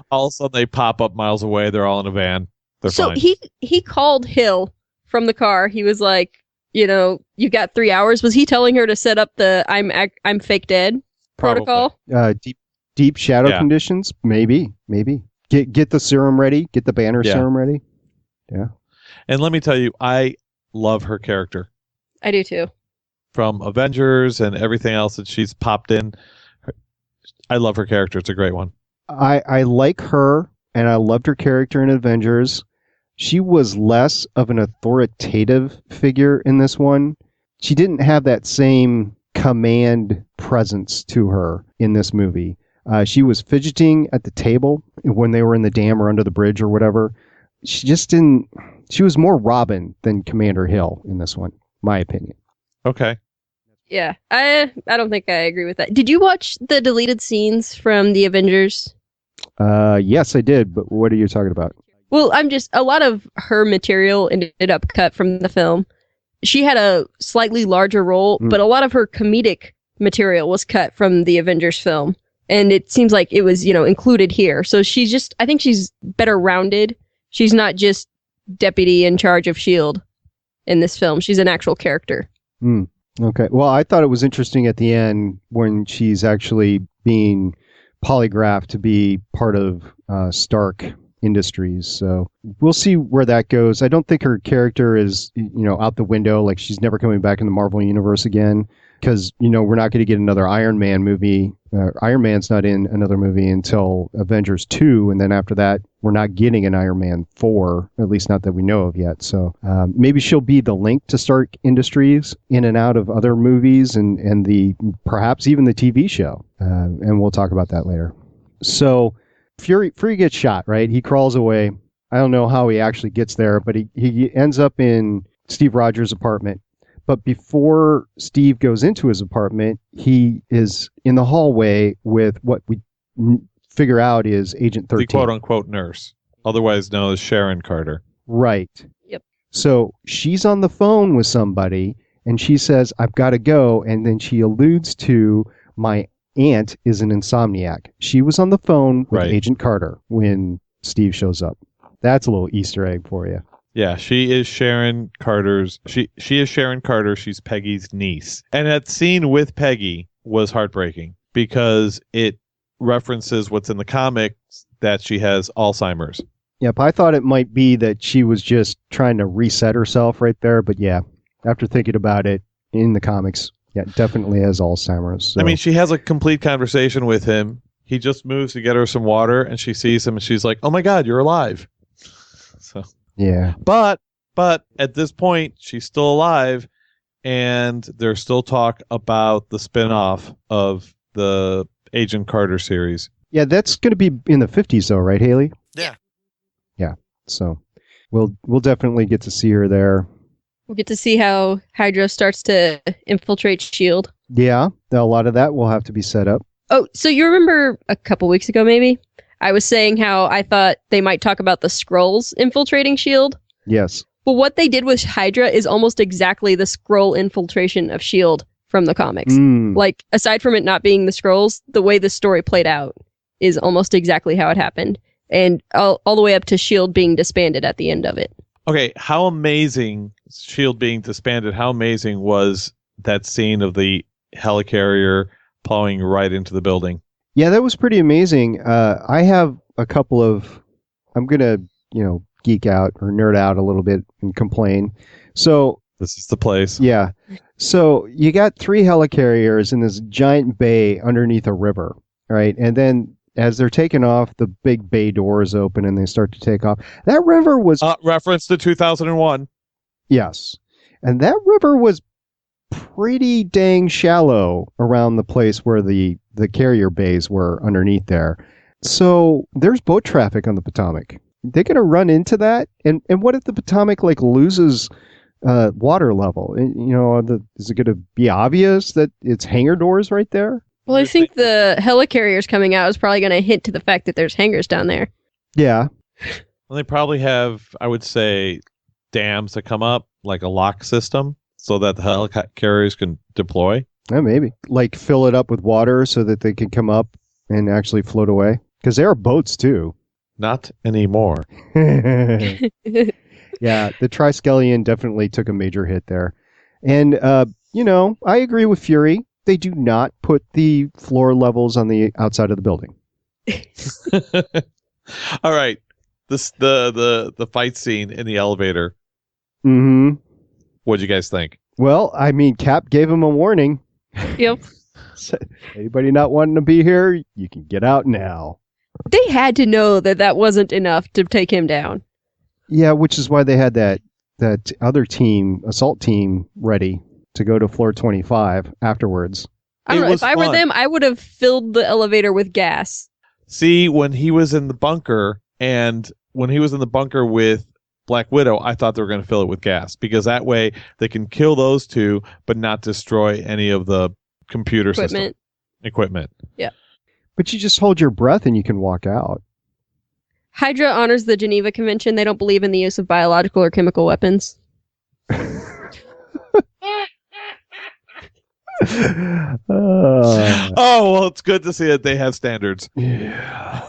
All of a sudden, they pop up miles away. They're all in a van. They're fine. he called Hill from the car. He was like, you got 3 hours. Was he telling her to set up the I'm fake dead protocol? Deep shadow conditions? Maybe. Get the serum ready. Get the banner serum ready. Yeah. And let me tell you, I love her character. I do too. From Avengers and everything else that she's popped in. I love her character. It's a great one. I like her, and I loved her character in Avengers. She was less of an authoritative figure in this one. She didn't have that same command presence to her in this movie. She was fidgeting at the table when they were in the dam or under the bridge or whatever. She just didn't. She was more Robin than Commander Hill in this one, my opinion. Okay. Yeah, I don't think I agree with that. Did you watch the deleted scenes from the Avengers? Yes, I did. But what are you talking about? Well, a lot of her material ended up cut from the film. She had a slightly larger role, but a lot of her comedic material was cut from the Avengers film. And it seems like it was, included here. So I think she's better rounded. She's not just deputy in charge of S.H.I.E.L.D. in this film. She's an actual character. Okay. Well, I thought it was interesting at the end when she's actually being polygraphed to be part of Stark Industries. So we'll see where that goes. I don't think her character is, out the window. Like she's never coming back in the Marvel Universe again because, we're not going to get another Iron Man movie. Iron Man's not in another movie until Avengers 2. And then after that, we're not getting an Iron Man 4, at least not that we know of yet. So maybe she'll be the link to Stark Industries in and out of other movies and perhaps even the TV show. And we'll talk about that later. So Fury gets shot, right? He crawls away. I don't know how he actually gets there, but he ends up in Steve Rogers' apartment. But before Steve goes into his apartment, he is in the hallway with what we figure out is Agent 13. The quote-unquote nurse, otherwise known as Sharon Carter. Right. Yep. So she's on the phone with somebody, and she says, I've got to go. And then she alludes to my aunt is an insomniac. She was on the phone with Agent Carter when Steve shows up. That's a little Easter egg for you. Yeah, she is Sharon Carter's. She is Sharon Carter. She's Peggy's niece. And that scene with Peggy was heartbreaking because it references what's in the comics that she has Alzheimer's. Yep, I thought it might be that she was just trying to reset herself right there. But yeah, after thinking about it in the comics, yeah, definitely has Alzheimer's. So. I mean, she has a complete conversation with him. He just moves to get her some water, and she sees him, and she's like, "Oh my God, you're alive!" So yeah, but at this point, she's still alive, and there's still talk about the spin-off of the Agent Carter series. Yeah, that's going to be in the 50s, though, right, Haley? Yeah. Yeah. So we'll definitely get to see her there. We'll get to see how Hydra starts to infiltrate S.H.I.E.L.D. Yeah, a lot of that will have to be set up. Oh, so you remember a couple weeks ago, maybe? I was saying how I thought they might talk about the Skrulls infiltrating S.H.I.E.L.D. Yes. But what they did with Hydra is almost exactly the Skrull infiltration of S.H.I.E.L.D. from the comics. Like, aside from it not being the Skrulls, the way the story played out is almost exactly how it happened. And all the way up to S.H.I.E.L.D. being disbanded at the end of it. Okay, how amazing, S.H.I.E.L.D. being disbanded, how amazing was that scene of the helicarrier plowing right into the building? Yeah, that was pretty amazing. I have a couple of... I'm going to, geek out or nerd out a little bit and complain. So... This is the place. Yeah. So you got 3 helicarriers in this giant bay underneath a river, right? And then as they're taking off, the big bay doors open and they start to take off. That river was... reference to 2001. Yes. And that river was pretty dang shallow around the place where the carrier bays were underneath there. So there's boat traffic on the Potomac. They're going to run into that? And what if the Potomac loses... water level? Is it going to be obvious that it's hangar doors right there? Well, I think the helicarriers coming out is probably going to hint to the fact that there's hangars down there. Yeah. Well, they probably have, I would say, dams that come up, like a lock system, so that the helicarriers can deploy. Yeah, maybe. Like fill it up with water so that they can come up and actually float away. Because there are boats, too. Not anymore. Yeah, the Triskelion definitely took a major hit there. And, I agree with Fury. They do not put the floor levels on the outside of the building. All right. The fight scene in the elevator. Mm-hmm. What'd you guys think? Well, I mean, Cap gave him a warning. Yep. Anybody not wanting to be here, you can get out now. They had to know that wasn't enough to take him down. Yeah, which is why they had that other team, assault team, ready to go to floor 25 afterwards. I don't know. If I were them, I would have filled the elevator with gas. See, when he was in the bunker with Black Widow, I thought they were going to fill it with gas because that way they can kill those two, but not destroy any of the computer equipment. Yeah. But you just hold your breath and you can walk out. Hydra honors the Geneva Convention. They don't believe in the use of biological or chemical weapons. Oh, well, it's good to see that they have standards. Yeah.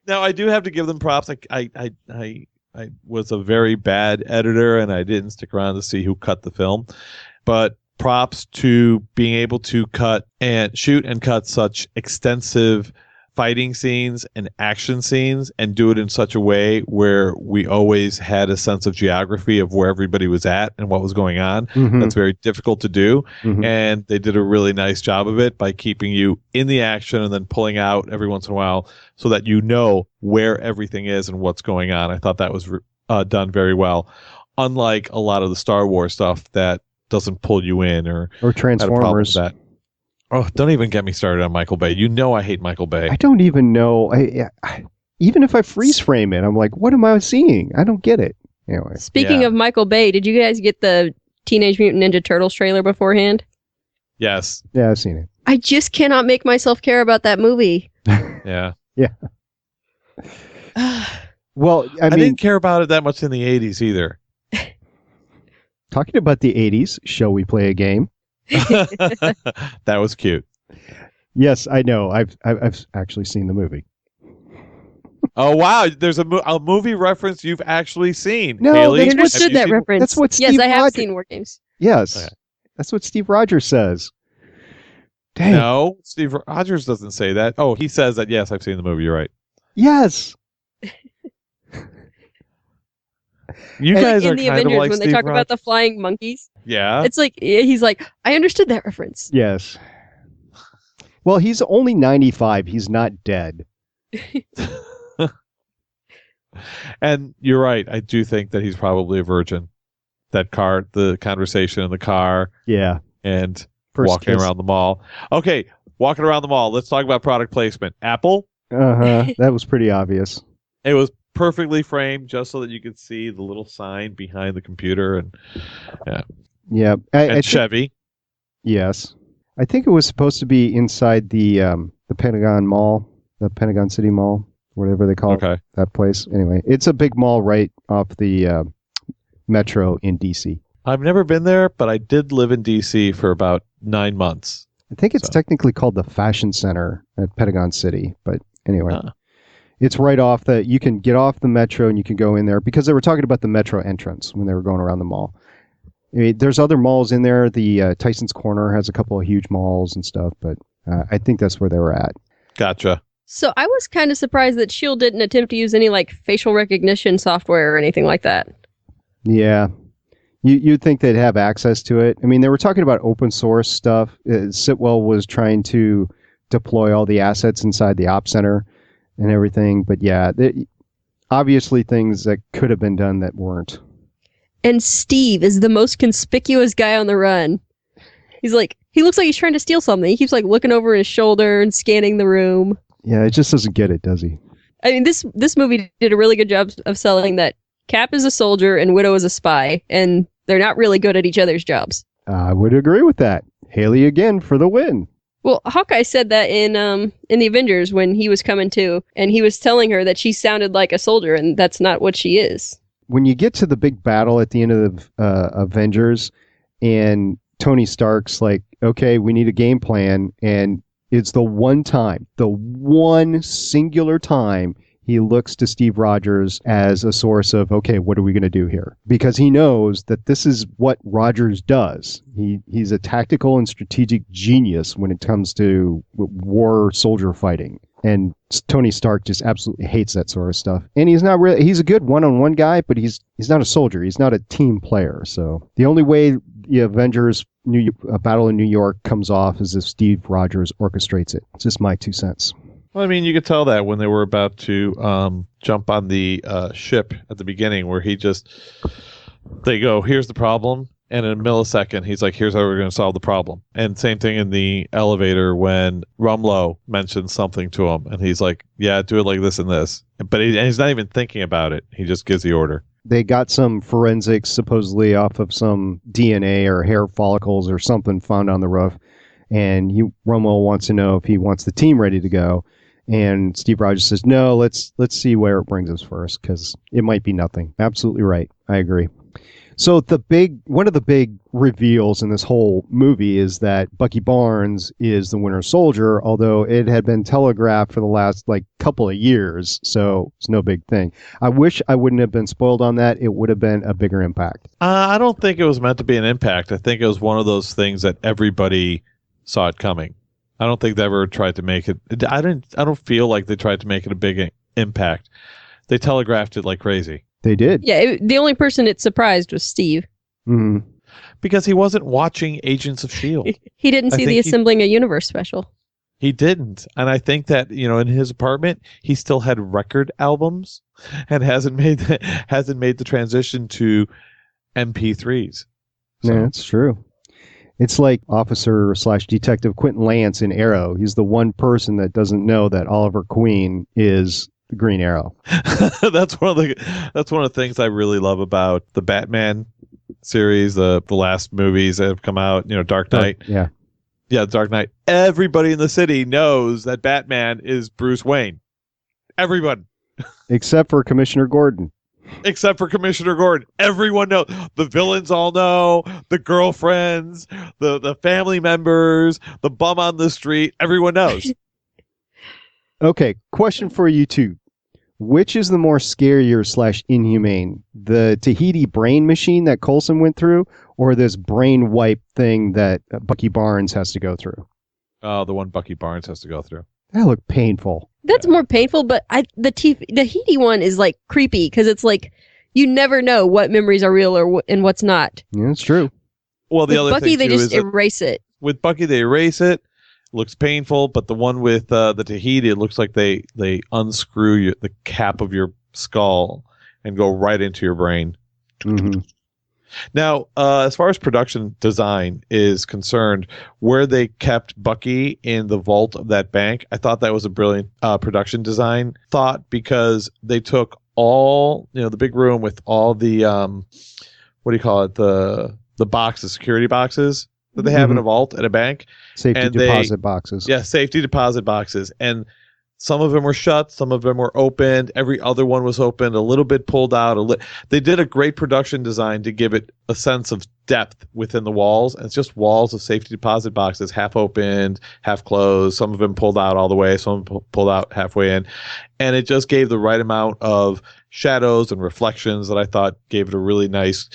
Now, I do have to give them props. I was a very bad editor, and I didn't stick around to see who cut the film. But props to being able to shoot and cut such extensive fighting scenes and action scenes and do it in such a way where we always had a sense of geography of where everybody was at and what was going on. Mm-hmm. That's very difficult to do. Mm-hmm. And they did a really nice job of it by keeping you in the action and then pulling out every once in a while so that you know where everything is and what's going on. I thought that was done very well. Unlike a lot of the Star Wars stuff that doesn't pull you in or Transformers. That. Oh, don't even get me started on Michael Bay. You know I hate Michael Bay. I don't even know. Even if I freeze frame it, I'm like, what am I seeing? I don't get it. Anyway. Speaking of Michael Bay, did you guys get the Teenage Mutant Ninja Turtles trailer beforehand? Yes. Yeah, I've seen it. I just cannot make myself care about that movie. Yeah. Yeah. Well, I mean, didn't care about it that much in the 80s either. Talking about the 80s, shall we play a game? That was cute. Yes, I know. I've actually seen the movie. Oh wow! There's a movie reference you've actually seen. No, Haley, I understood that reference. That's what Steve Yes, I have seen War Games. Yes, okay. That's what Steve Rogers says. Dang. No, Steve Rogers doesn't say that. Oh, he says that. Yes, I've seen the movie. You're right. Yes. You guys in are the kind Avengers of like when Steve they talk Rogers. about the flying monkeys. Yeah. It's like he's like, I understood that reference. Yes. Well, he's only 95. He's not dead. And you're right. I do think that he's probably a virgin. The conversation in the car. Yeah. And First walking kiss. around the mall. Okay, walking around the mall. Let's talk about product placement. Apple. That was pretty obvious. It was perfectly framed just so that you could see the little sign behind the computer and Yeah. and Chevy. Yes. I think it was supposed to be inside the Pentagon Mall, the Pentagon City Mall, whatever they call it, that place. Anyway, it's a big mall right off the metro in D.C. I've never been there, but I did live in D.C. for about 9 months. I think it's technically called the Fashion Center at Pentagon City, but anyway. It's right off you can get off the metro and you can go in there because they were talking about the metro entrance when they were going around the mall. I mean, there's other malls in there. The Tyson's Corner has a couple of huge malls and stuff, but I think that's where they were at. Gotcha. So I was kind of surprised that S.H.I.E.L.D. didn't attempt to use any like facial recognition software or anything like that. Yeah. You'd think they'd have access to it. I mean, they were talking about open source stuff. Sitwell was trying to deploy all the assets inside the Op Center and everything. But yeah, obviously things that could have been done that weren't. And Steve is the most conspicuous guy on the run. He looks like he's trying to steal something. He keeps like looking over his shoulder and scanning the room. Yeah, it just doesn't get it, does he? I mean, this movie did a really good job of selling that Cap is a soldier and Widow is a spy, and they're not really good at each other's jobs. I would agree with that. Haley again for the win. Well, Hawkeye said that in the Avengers when he was coming to, and he was telling her that she sounded like a soldier, and that's not what she is. When you get to the big battle at the end of the Avengers, and Tony Stark's like, okay, we need a game plan, and it's the one singular time he looks to Steve Rogers as a source of, okay, what are we going to do here? Because he knows that this is what Rogers does. He's a tactical and strategic genius when it comes to war soldier fighting. And Tony Stark just absolutely hates that sort of stuff. And he's a good one-on-one guy, but he's not a soldier. He's not a team player. So the only way the Avengers Battle in New York comes off is if Steve Rogers orchestrates it. It's just my 2 cents. Well, I mean, you could tell that when they were about to jump on the ship at the beginning where they go, here's the problem. And in a millisecond, he's like, here's how we're going to solve the problem. And same thing in the elevator when Rumlow mentions something to him. And he's like, yeah, do it like this and this. But he's not even thinking about it. He just gives the order. They got some forensics supposedly off of some DNA or hair follicles or something found on the roof. And Rumlow wants to know if he wants the team ready to go. And Steve Rogers says, no, let's see where it brings us first, because it might be nothing. Absolutely right. I agree. So one of the big reveals in this whole movie is that Bucky Barnes is the Winter Soldier, although it had been telegraphed for the last couple of years, so it's no big thing. I wish I wouldn't have been spoiled on that. It would have been a bigger impact. I don't think it was meant to be an impact. I think it was one of those things that everybody saw it coming. I don't think they ever tried to make it. I don't feel like they tried to make it a big impact. They telegraphed it like crazy. They did. Yeah, the only person it surprised was Steve. Mm-hmm. Because he wasn't watching Agents of S.H.I.E.L.D. He didn't see the Assembling a Universe special. He didn't. And I think that, in his apartment, he still had record albums and hasn't made the transition to MP3s. So. Yeah, that's true. It's like Officer/Detective Quentin Lance in Arrow. He's the one person that doesn't know that Oliver Queen is the Green Arrow. That's one of the things I really love about the Batman series, the last movies that have come out, Dark Knight. Yeah, Dark Knight. Everybody in the city knows that Batman is Bruce Wayne. Everyone. Except for Commissioner Gordon. Everyone knows. The villains all know. The girlfriends, the family members, the bum on the street. Everyone knows. Okay, question for you two. Which is the more scarier/inhumane? The Tahiti brain machine that Coulson went through, or this brain wipe thing that Bucky Barnes has to go through? Oh, the one Bucky Barnes has to go through. That looked painful. That's more painful, but the Tahiti one is creepy because it's you never know what memories are real and what's not. Yeah, that's true. Well, the other Bucky, thing they too just erase it. With Bucky, they erase it. Looks painful, but the one with the Tahiti, it looks like they unscrew the cap of your skull and go right into your brain. Mm-hmm. Now, as far as production design is concerned, where they kept Bucky in the vault of that bank, I thought that was a brilliant production design thought, because they took all, the big room with all the, what do you call it? The boxes, security boxes that they have in a vault at a bank. Safety deposit boxes. Yeah, safety deposit boxes. And some of them were shut, some of them were opened. Every other one was opened, a little bit pulled out. They did a great production design to give it a sense of depth within the walls. And it's just walls of safety deposit boxes, half opened, half closed. Some of them pulled out all the way, some of them pulled out halfway in. And it just gave the right amount of shadows and reflections that I thought gave it a really nice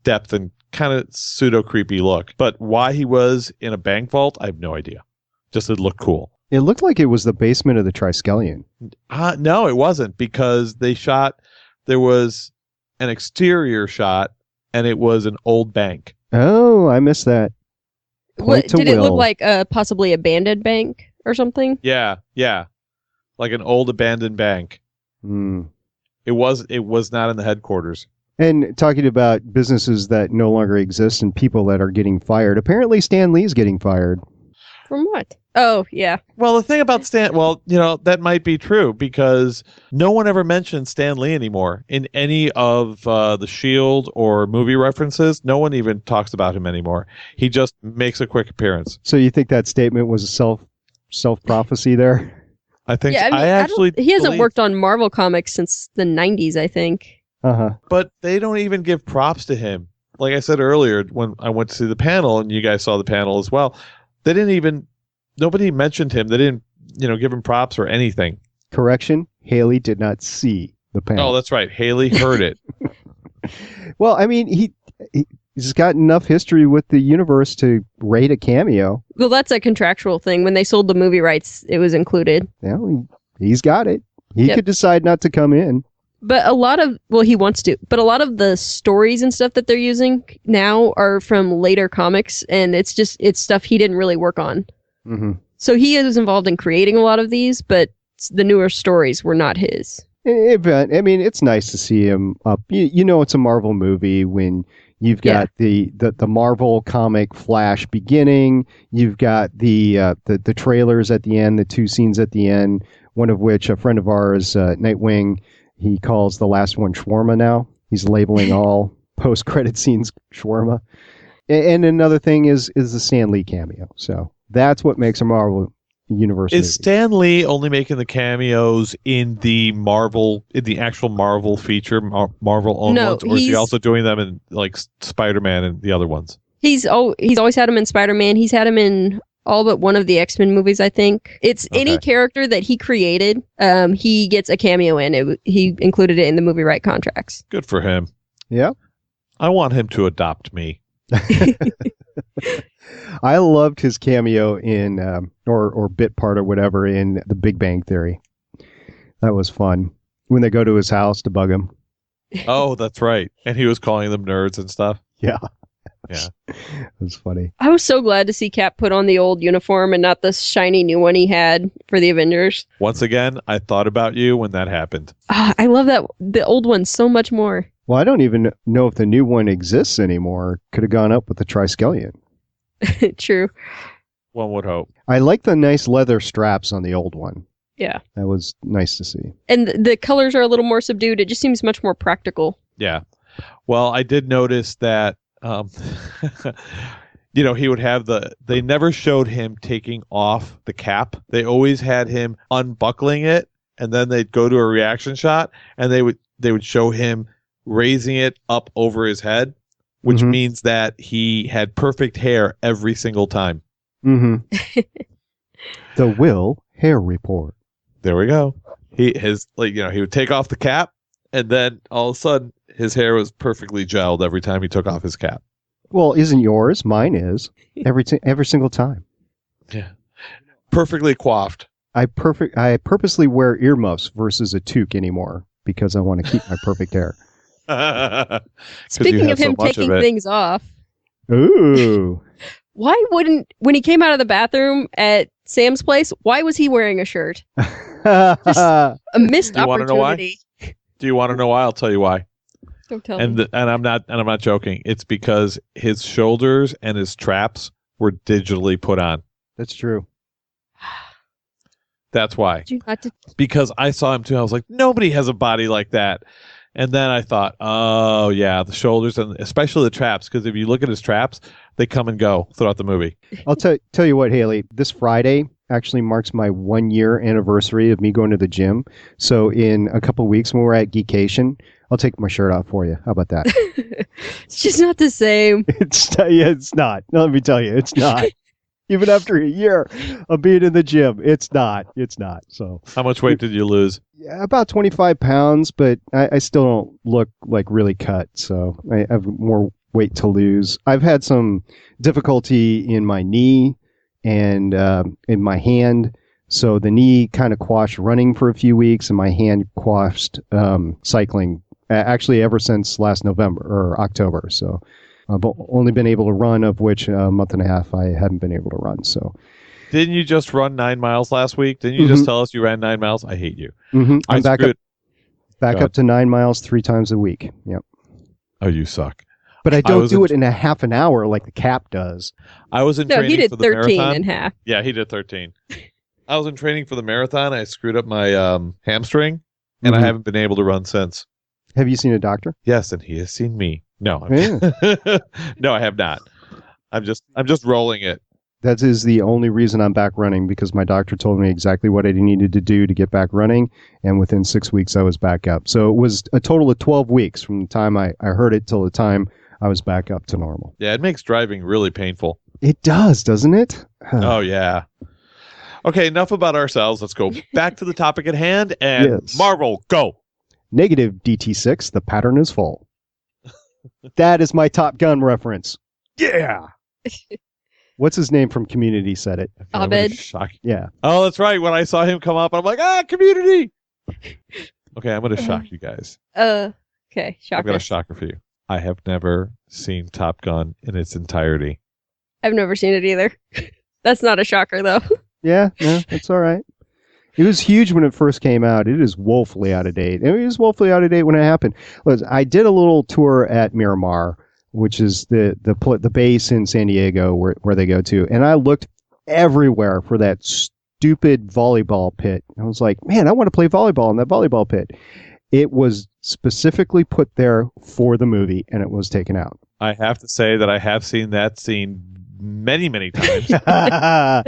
depth and kind of pseudo creepy look. But why he was in a bank vault, I have no idea. Just it looked cool. It looked like it was the basement of the Triskelion. No, it wasn't, because there was an exterior shot and it was an old bank. Oh, I missed that. Did it look like a possibly abandoned bank or something? Yeah. Like an old abandoned bank. Mm. It was not in the headquarters. And talking about businesses that no longer exist and people that are getting fired, apparently Stan Lee's getting fired. From what? Oh, yeah. Well, the thing about that might be true, because no one ever mentions Stan Lee anymore in any of the S.H.I.E.L.D. or movie references. No one even talks about him anymore. He just makes a quick appearance. So you think that statement was a self-prophecy there? I think. Yeah, he hasn't worked on Marvel comics since the 90s, I think. Uh-huh. But they don't even give props to him. Like I said earlier, when I went to see the panel, and you guys saw the panel as well, nobody mentioned him. They didn't, give him props or anything. Correction, Haley did not see the panel. Oh, that's right. Haley heard it. Well, I mean, he's got enough history with the universe to rate a cameo. Well, that's a contractual thing. When they sold the movie rights, it was included. Well, he's got it. He could decide not to come in. But he wants to. But a lot of the stories and stuff that they're using now are from later comics, and it's stuff he didn't really work on. Mm-hmm. So he is involved in creating a lot of these, but the newer stories were not his. I mean, it's nice to see him up. It's a Marvel movie when You've got the Marvel comic Flash beginning. You've got the trailers at the end, the 2 scenes at the end. One of which a friend of ours, Nightwing, he calls the last one shawarma now. He's labeling all post-credit scenes shawarma. And another thing is the Stan Lee cameo. So that's what makes a Marvel universe movie. Is Stan Lee only making the cameos in the actual Marvel feature, Marvel owned ones, or is he also doing them in like Spider-Man and the other ones? He's always had him in Spider-Man. He's had him in all but one of the X-Men movies, I think. It's any character that he created, he gets a cameo in. He included it in the movie right contracts. Good for him. Yeah. I want him to adopt me. I loved his cameo in, or bit part or whatever, in The Big Bang Theory. That was fun. When they go to his house to bug him. Oh, that's right. And he was calling them nerds and stuff. Yeah. Yeah. It was funny. I was so glad to see Cap put on the old uniform and not the shiny new one he had for the Avengers. Once again, I thought about you when that happened. I love the old one so much more. Well, I don't even know if the new one exists anymore. Could have gone up with the Triskelion. True. One would hope. I like the nice leather straps on the old one. Yeah. That was nice to see. And the colors are a little more subdued. It just seems much more practical. Yeah. Well, I did notice that, he would have they never showed him taking off the cap. They always had him unbuckling it, and then they'd go to a reaction shot, and they would show him raising it up over his head, which means that he had perfect hair every single time. Mm-hmm. The Will Hair Report. There we go. He would take off the cap, and then all of a sudden his hair was perfectly gelled every time he took off his cap. Well, isn't yours? Mine is. Every single time. Yeah. Perfectly coiffed. I purposely wear earmuffs versus a toque anymore because I want to keep my perfect hair. Speaking of him taking things off. Ooh. When he came out of the bathroom at Sam's place, why was he wearing a shirt? Just a missed opportunity. Do you want to know why? I'll tell you why. Don't tell me. And I'm not joking. It's because his shoulders and his traps were digitally put on. That's true. That's why. Because I saw him too. I was like, nobody has a body like that. And then I thought, oh yeah, the shoulders and especially the traps. Because if you look at his traps, they come and go throughout the movie. I'll tell you what, Haley. This Friday actually marks my 1-year anniversary of me going to the gym. So in a couple of weeks when we're at Geekation, I'll take my shirt off for you. How about that? It's just not the same. It's not. Let me tell you, it's not. Even after a year of being in the gym, it's not. It's not. So, how much weight did you lose? Yeah, about 25 pounds, but I still don't look like really cut. So I have more weight to lose. I've had some difficulty in my knee and in my hand. So the knee kind of quashed running for a few weeks, and my hand quashed cycling. Actually, ever since last November or October. So I've only been able to run, of which a month and a half I hadn't been able to run. So, didn't you just run 9 miles last week? Didn't you just tell us you ran 9 miles? I hate you. I'm back up to 9 miles 3 times a week. Yep. Oh, you suck. But I don't do it in a half an hour like the Cap does. I was in training he did for the 13 marathon. and a half. Yeah, he did 13. I was in training for the marathon. I screwed up my hamstring, and I haven't been able to run since. Have you seen a doctor? Yes, and he has seen me. No, Yeah. no, I have not. I'm just rolling it. That is the only reason I'm back running, because my doctor told me exactly what I needed to do to get back running, and within 6 weeks I was back up. So it was a total of 12 weeks from the time I heard it till the time I was back up to normal. Yeah, it makes driving really painful. It does, doesn't it? Oh, yeah. Okay, enough about ourselves. Let's go back to the topic at hand, and Yes. Marvel, go! Negative DT6, the pattern is full. That is my Top Gun reference. Yeah. What's his name from Community said it? Abed. Yeah. Oh, that's right. When I saw him come up, I'm like, Community! Okay, I'm going to shock you guys. Okay, shocker. I've got a shocker for you. I have never seen Top Gun in its entirety. I've never seen it either. That's not a shocker, though. Yeah, no, it's all right. It was huge when it first came out. It is woefully out of date. It was woefully out of date when it happened. Listen, I did a little tour at Miramar which is the base in San Diego where they go to. And I looked everywhere for that stupid volleyball pit. I was like, man, I want to play volleyball in that volleyball pit. It was specifically put there for the movie, and it was taken out. I have to say that I have seen that scene many, many times. And I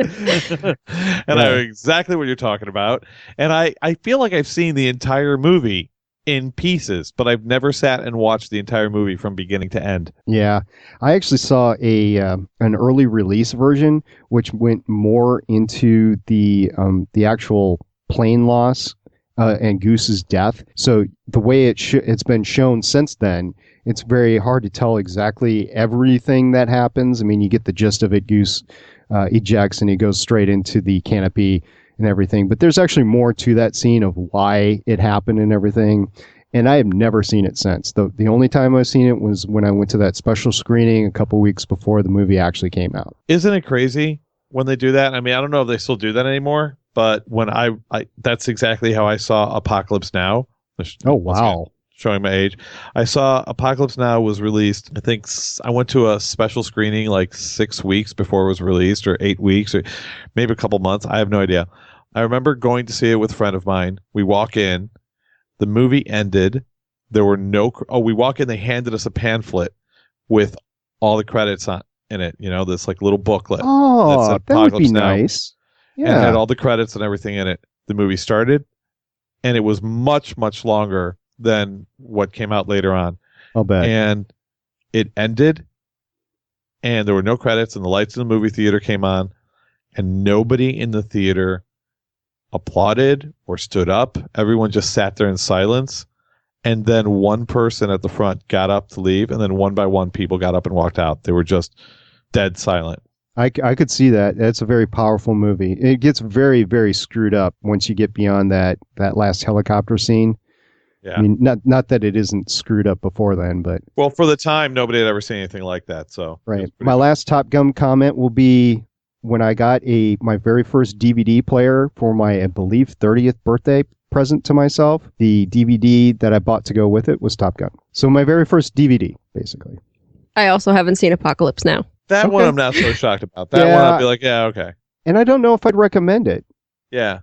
know exactly what you're talking about. And I feel like I've seen the entire movie in pieces, but I've never sat and watched the entire movie from beginning to end. Yeah. I actually saw an early release version, which went more into the actual plane loss and Goose's death. So the way it's been shown since then, it's very hard to tell exactly everything that happens. I mean, you get the gist of it. Goose ejects and he goes straight into the canopy and everything. But there's actually more to that scene of why it happened and everything. And I have never seen it since. The only time I've seen it was when I went to that special screening a couple weeks before the movie actually came out. Isn't it crazy when they do that? I mean, I don't know if they still do that anymore, but when I that's exactly how I saw Apocalypse Now. Oh, wow. Showing my age. I saw Apocalypse Now was released. I think I went to a special screening like 6 weeks before it was released, or 8 weeks, or maybe a couple months. I have no idea. I remember going to see it with a friend of mine. We walk in. The movie ended. There were we walk in. They handed us a pamphlet with all the credits in it. You know, this like little booklet. Oh, that would be nice. Yeah. And it had all the credits and everything in it. The movie started, and it was much, much longer than what came out later on. I'll bet. And it ended, and there were no credits, and the lights in the movie theater came on, and nobody in the theater applauded or stood up. Everyone just sat there in silence. And then one person at the front got up to leave, and then one by one people got up and walked out. They were just dead silent. I could see that. That's a very powerful movie. It gets very, very screwed up once you get beyond that last helicopter scene. Yeah. I mean, not that it isn't screwed up before then, but... Well, for the time, nobody had ever seen anything like that, so... Right. My last Top Gun comment will be when I got my very first DVD player for my, I believe, 30th birthday present to myself. The DVD that I bought to go with it was Top Gun. So my very first DVD, basically. I also haven't seen Apocalypse Now. That one I'm not so shocked about. That one I'll be like, yeah, okay. And I don't know if I'd recommend it. Yeah.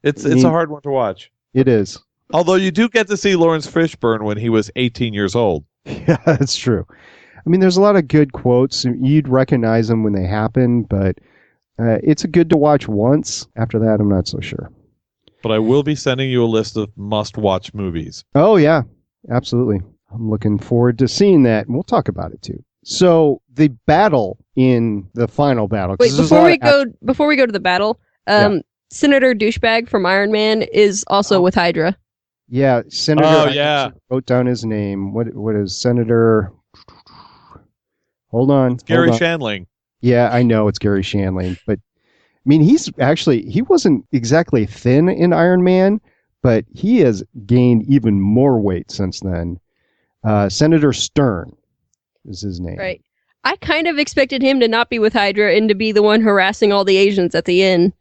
It's a hard one to watch. It is. Although you do get to see Lawrence Fishburne when he was 18 years old. Yeah, that's true. I mean, there's a lot of good quotes. You'd recognize them when they happen, but it's good to watch once. After that, I'm not so sure. But I will be sending you a list of must-watch movies. Oh, yeah. Absolutely. I'm looking forward to seeing that, and we'll talk about it, too. So, the battle in the final battle... Wait, before we go to the battle, Senator Douchebag from Iron Man is also with Hydra. Yeah, Senator... Oh, yeah. I wrote down his name. What is Senator... Hold on. It's Gary Shandling. Yeah, I know it's Gary Shandling, but I mean, he wasn't exactly thin in Iron Man, but he has gained even more weight since then. Senator Stern is his name. Right. I kind of expected him to not be with Hydra and to be the one harassing all the Asians at the end.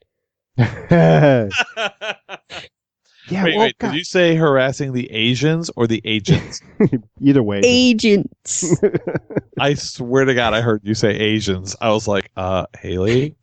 Yeah, wait, did you say harassing the Asians or the agents? Either way. Agents. I swear to God, I heard you say Asians. I was like, Haley?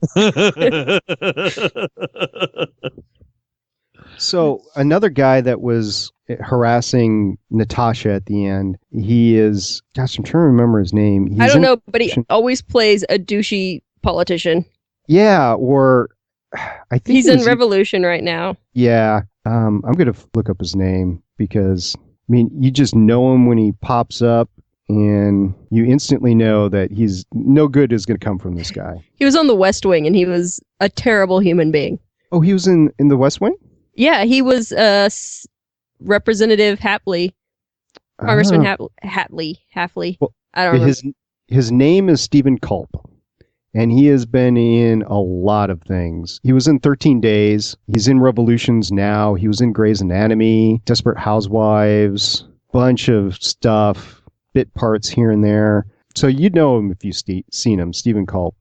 So another guy that was harassing Natasha at the end, he is, gosh, I'm trying to remember his name. I don't know, but he always plays a douchey politician. Yeah, or I think he's in Revolution right now. Yeah. I'm going to look up his name because, I mean, you just know him when he pops up and you instantly know that he's no good is going to come from this guy. He was on the West Wing and he was a terrible human being. Oh, he was in the West Wing? Yeah, he was Representative Hapley. Congressman Hatley. Well, I don't know. His name is Stephen Culp. And he has been in a lot of things. He was in 13 Days. He's in Revolutions now. He was in Grey's Anatomy, Desperate Housewives, bunch of stuff, bit parts here and there. So you'd know him if you've seen him, Stephen Culp.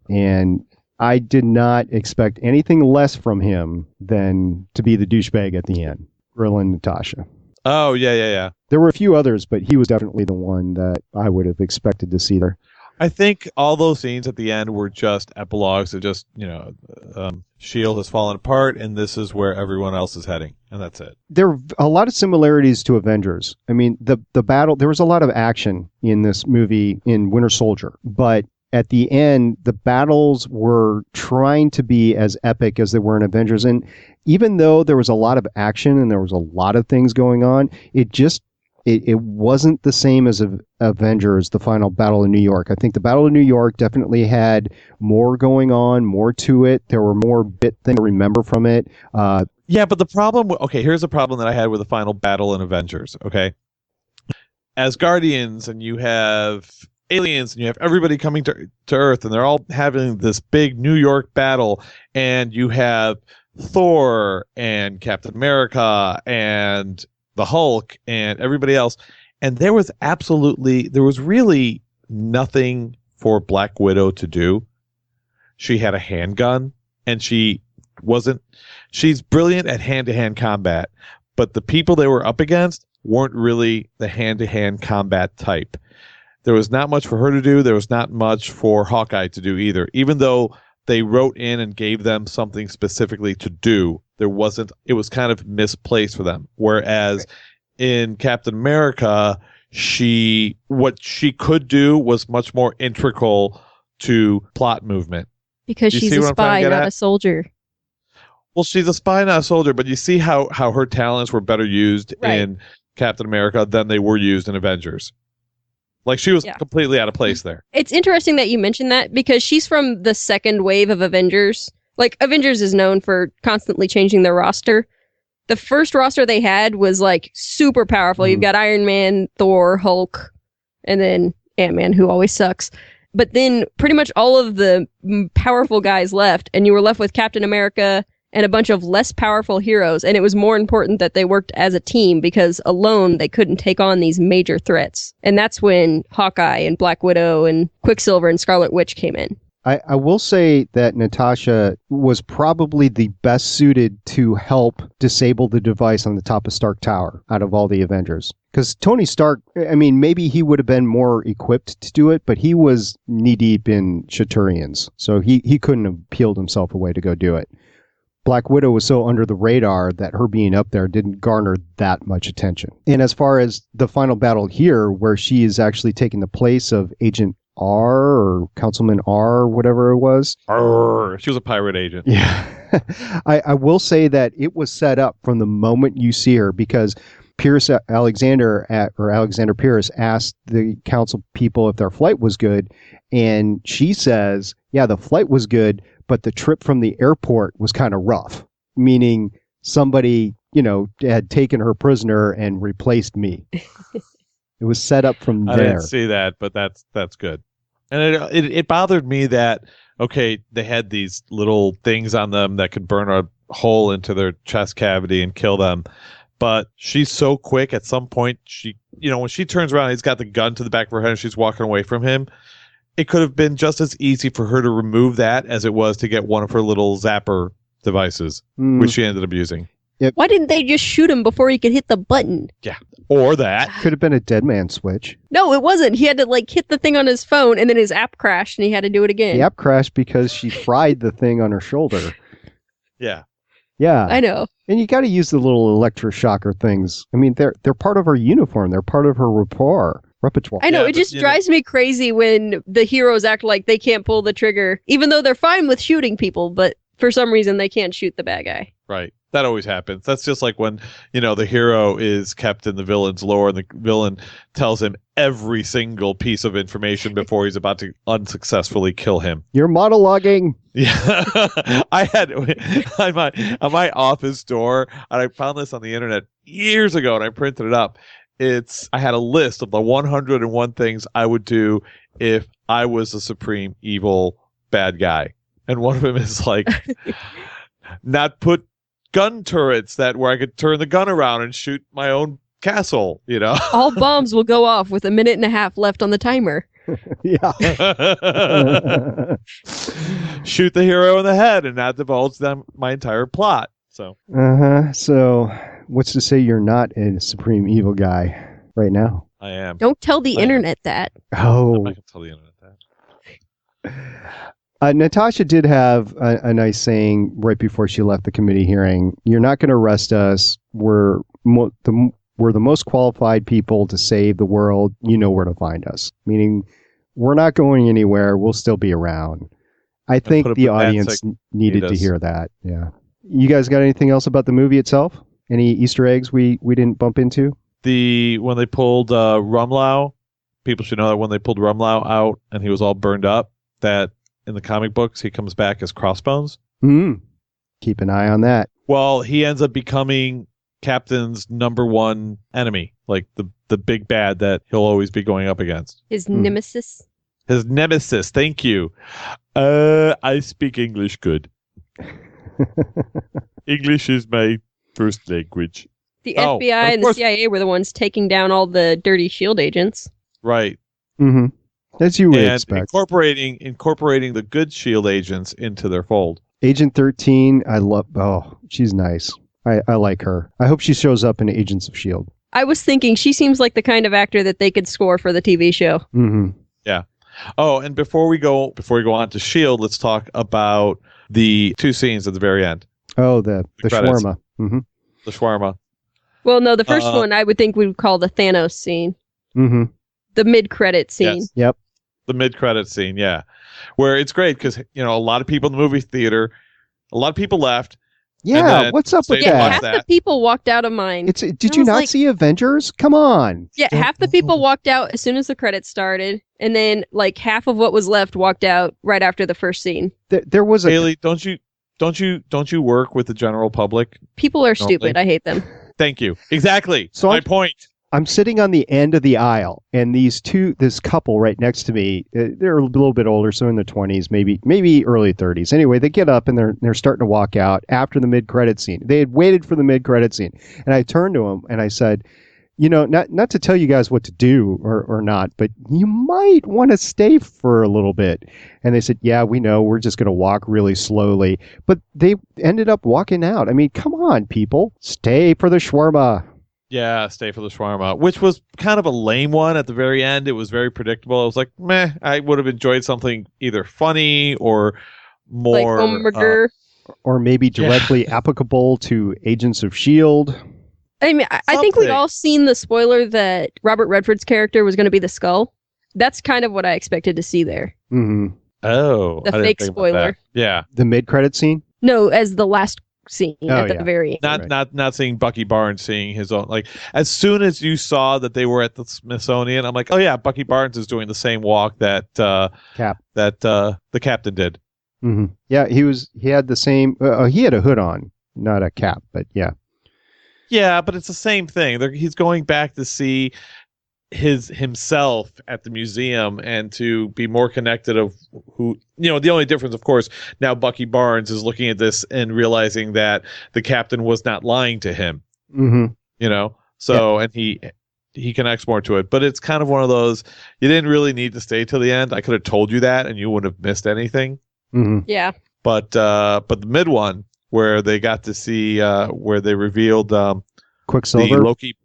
And I did not expect anything less from him than to be the douchebag at the end, grilling Natasha. Oh, yeah. There were a few others, but he was definitely the one that I would have expected to see there. I think all those scenes at the end were just epilogues of just, S.H.I.E.L.D. has fallen apart, and this is where everyone else is heading, and that's it. There are a lot of similarities to Avengers. I mean, the battle, there was a lot of action in this movie in Winter Soldier, but at the end, the battles were trying to be as epic as they were in Avengers. And even though there was a lot of action and there was a lot of things going on, it wasn't the same as Avengers, the final Battle of New York. I think the Battle of New York definitely had more going on, more to it. There were more bit things to remember from it. Yeah, but the problem... Okay, here's the problem that I had with the final battle in Avengers, okay? As Guardians, and you have aliens, and you have everybody coming to Earth, and they're all having this big New York battle, and you have Thor, and Captain America, and the Hulk and everybody else. And there was really nothing for Black Widow to do. She had a handgun and she's brilliant at hand-to-hand combat, but the people they were up against weren't really the hand-to-hand combat type. There was not much for her to do. There was not much for Hawkeye to do either. Even though they wrote in and gave them something specifically to do, it was kind of misplaced for them. Whereas in Captain America, what she could do was much more integral to plot movement. Because she's a spy, not a soldier. Well, she's a spy, not a soldier, but you see how her talents were better used in Captain America than they were used in Avengers. Like, she was completely out of place there. It's interesting that you mentioned that, because she's from the second wave of Avengers. Like, Avengers is known for constantly changing their roster. The first roster they had was, like, super powerful. You've got Iron Man, Thor, Hulk, and then Ant-Man, who always sucks. But then pretty much all of the powerful guys left, and you were left with Captain America and a bunch of less powerful heroes. And it was more important that they worked as a team, because alone they couldn't take on these major threats. And that's when Hawkeye and Black Widow and Quicksilver and Scarlet Witch came in. I will say that Natasha was probably the best suited to help disable the device on the top of Stark Tower out of all the Avengers. Because Tony Stark, I mean, maybe he would have been more equipped to do it, but he was knee-deep in Chitaurians, so he couldn't have peeled himself away to go do it. Black Widow was so under the radar that her being up there didn't garner that much attention. And as far as the final battle here, where she is actually taking the place of Agent R or Councilman R or whatever it was. She was a pirate agent. Yeah. I will say that it was set up from the moment you see her, because Alexander Pierce asked the council people if their flight was good, and she says, yeah, the flight was good, but the trip from the airport was kind of rough, meaning somebody, had taken her prisoner and replaced me. It was set up from there. I didn't see that, but that's good. And it bothered me that, okay, they had these little things on them that could burn a hole into their chest cavity and kill them. But she's so quick. At some point, when she turns around, he's got the gun to the back of her head and she's walking away from him. It could have been just as easy for her to remove that as it was to get one of her little zapper devices, which she ended up using. Yep. Why didn't they just shoot him before he could hit the button? Yeah. Or that. Could have been a dead man switch. No, it wasn't. He had to hit the thing on his phone, and then his app crashed and he had to do it again. The app crashed because she fried the thing on her shoulder. Yeah. Yeah. I know. And you got to use the little electroshocker things. I mean, they're part of her uniform. They're part of her repertoire. I know, it just drives me crazy when the heroes act like they can't pull the trigger, even though they're fine with shooting people, but for some reason they can't shoot the bad guy. Right. That always happens. That's just like when, the hero is kept in the villain's lore and the villain tells him every single piece of information before he's about to unsuccessfully kill him. You're monologuing. Yeah. I had on my office door, and I found this on the internet years ago and I printed it up. I had a list of the 101 things I would do if I was the supreme evil bad guy. And one of them is not put gun turrets where I could turn the gun around and shoot my own castle, All bombs will go off with 1.5 minutes left on the timer. Yeah. Shoot the hero in the head and not divulge them my entire plot. So. So what's to say you're not a supreme evil guy right now? I am. Don't tell the I am. internet that. I'm Oh, not gonna tell the internet that. Natasha did have a nice saying right before she left the committee hearing. You're not going to arrest us. We're the most qualified people to save the world. You know where to find us. Meaning, we're not going anywhere. We'll still be around. I think put a the bad audience needed to us. hear that. Yeah. You guys got anything else about the movie itself? Any Easter eggs we didn't bump into? When they pulled Rumlau, people should know that when they pulled Rumlau out and he was all burned up, that in the comic books he comes back as Crossbones. Keep an eye on that. Well, he ends up becoming Captain's number one enemy, like the big bad that he'll always be going up against. His nemesis. His nemesis. Thank you. I speak English good. English is my first language. The FBI and the CIA were the ones taking down all the dirty S.H.I.E.L.D. agents. Right. Mm-hmm. As you would And expect. incorporating the good S.H.I.E.L.D. agents into their fold. Agent 13, she's nice. I like her. I hope she shows up in Agents of S.H.I.E.L.D. I was thinking she seems like the kind of actor that they could score for the TV show. Mm-hmm. Yeah. Oh, and before we go on to S.H.I.E.L.D., let's talk about the two scenes at the very end. Oh, the credits. shawarma. Mm-hmm. The shawarma. Well, no, the first one I would think we would call the Thanos scene. Mm-hmm. The mid-credit scene. Yes. Yep. The mid-credit scene, yeah. Where it's great because, a lot of people in the movie theater, a lot of people left. Yeah, what's up with Yeah, that? half the people walked out of mine. Did you not see Avengers? Come on. Yeah, half the people walked out as soon as the credits started, and then like half of what was left walked out right after the first scene. There was a Haley, don't you work with the general public? People are stupid. I hate them. Thank you. Exactly. So my point. I'm sitting on the end of the aisle, and this couple right next to me, they're a little bit older, so in their 20s, maybe early 30s. Anyway, they get up and they're starting to walk out after the mid-credit scene. They had waited for the mid-credit scene, and I turned to them and I said, not to tell you guys what to do or not, but you might want to stay for a little bit. And they said, yeah, we know. We're just going to walk really slowly. But they ended up walking out. I mean, come on, people. Stay for the shawarma. Yeah, stay for the shawarma, which was kind of a lame one at the very end. It was very predictable. I was like, meh, I would have enjoyed something either funny or more... Like or maybe directly applicable to Agents of S.H.I.E.L.D. I mean, I think we've all seen the spoiler that Robert Redford's character was going to be the Skull. That's kind of what I expected to see there. Mm-hmm. Oh. The fake spoiler. Yeah. The mid-credit scene? No, as the last scene at the very end. Not seeing Bucky Barnes seeing his own, like, as soon as you saw that they were at the Smithsonian, I'm like, oh yeah, Bucky Barnes is doing the same walk that the captain did. Mm-hmm. Yeah, he had the same he had a hood on, not a cap, but yeah. Yeah, but it's the same thing. He's going back to see himself at the museum and to be more connected of who, the only difference, of course, now Bucky Barnes is looking at this and realizing that the captain was not lying to him. Mm-hmm. So, and he connects more to it, but it's kind of one of those, you didn't really need to stay till the end. I could have told you that and you wouldn't have missed anything. Mm-hmm. Yeah. But the mid one where they got to see, where they revealed, Quicksilver, the Loki.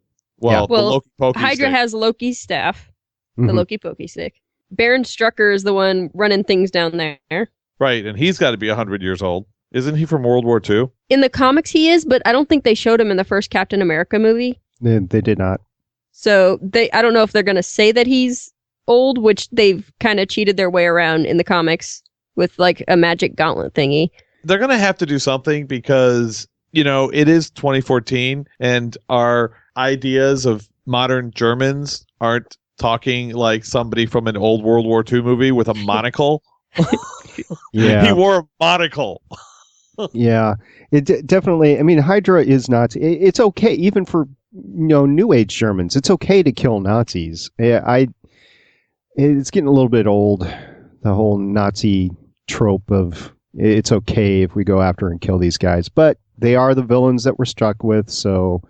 The Loki Pokey Hydra stick. has Loki's staff, the Loki Pokey stick. Baron Strucker is the one running things down there. Right, and he's got to be 100 years old. Isn't he from World War II? In the comics, he is, but I don't think they showed him in the first Captain America movie. They did not. So I don't know if they're going to say that he's old, which they've kind of cheated their way around in the comics with like a magic gauntlet thingy. They're going to have to do something because, it is 2014 and our ideas of modern Germans aren't talking like somebody from an old World War II movie with a monocle. Yeah. He wore a monocle. Yeah. It definitely, I mean, Hydra is not, it's okay, even for, New Age Germans, it's okay to kill Nazis. It's getting a little bit old, the whole Nazi trope of it's okay if we go after and kill these guys, but they are the villains that we're stuck with, so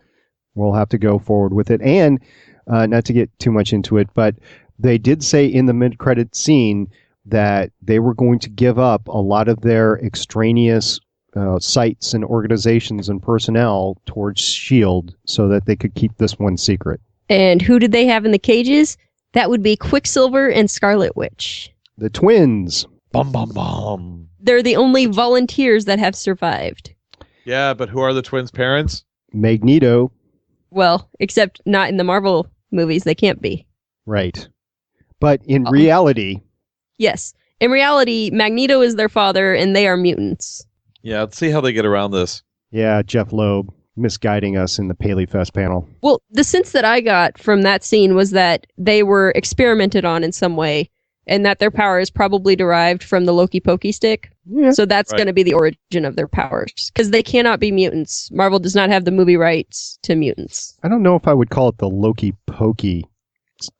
we'll have to go forward with it. And not to get too much into it, but they did say in the mid-credit scene that they were going to give up a lot of their extraneous sites and organizations and personnel towards S.H.I.E.L.D. so that they could keep this one secret. And who did they have in the cages? That would be Quicksilver and Scarlet Witch. The twins. Bum, bum, bum. They're the only volunteers that have survived. Yeah, but who are the twins' parents? Magneto. Well, except not in the Marvel movies. They can't be. Right. But in reality... Yes. In reality, Magneto is their father, and they are mutants. Yeah, let's see how they get around this. Yeah, Jeff Loeb misguiding us in the Paley Fest panel. Well, the sense that I got from that scene was that they were experimented on in some way, and that their power is probably derived from the Loki Pokey stick. Yeah. So that's going to be the origin of their powers, because they cannot be mutants. Marvel does not have the movie rights to mutants. I don't know if I would call it the Loki Pokey.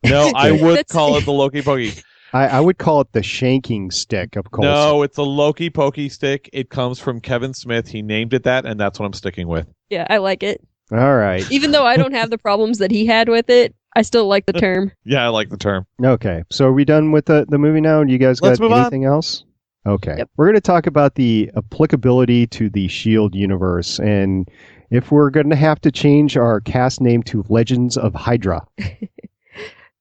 No, I would call it the Loki Pokey. I would call it the shanking stick of course. No, it's a Loki Pokey stick. It comes from Kevin Smith. He named it that, and that's what I'm sticking with. Yeah, I like it. All right. Even though I don't have the problems that he had with it, I still like the term. Yeah, I like the term. Okay. So are we done with the movie now? Do you guys Let's got move anything else? Okay. Yep. We're going to talk about the applicability to the S.H.I.E.L.D. universe, and if we're going to have to change our cast name to Legends of Hydra.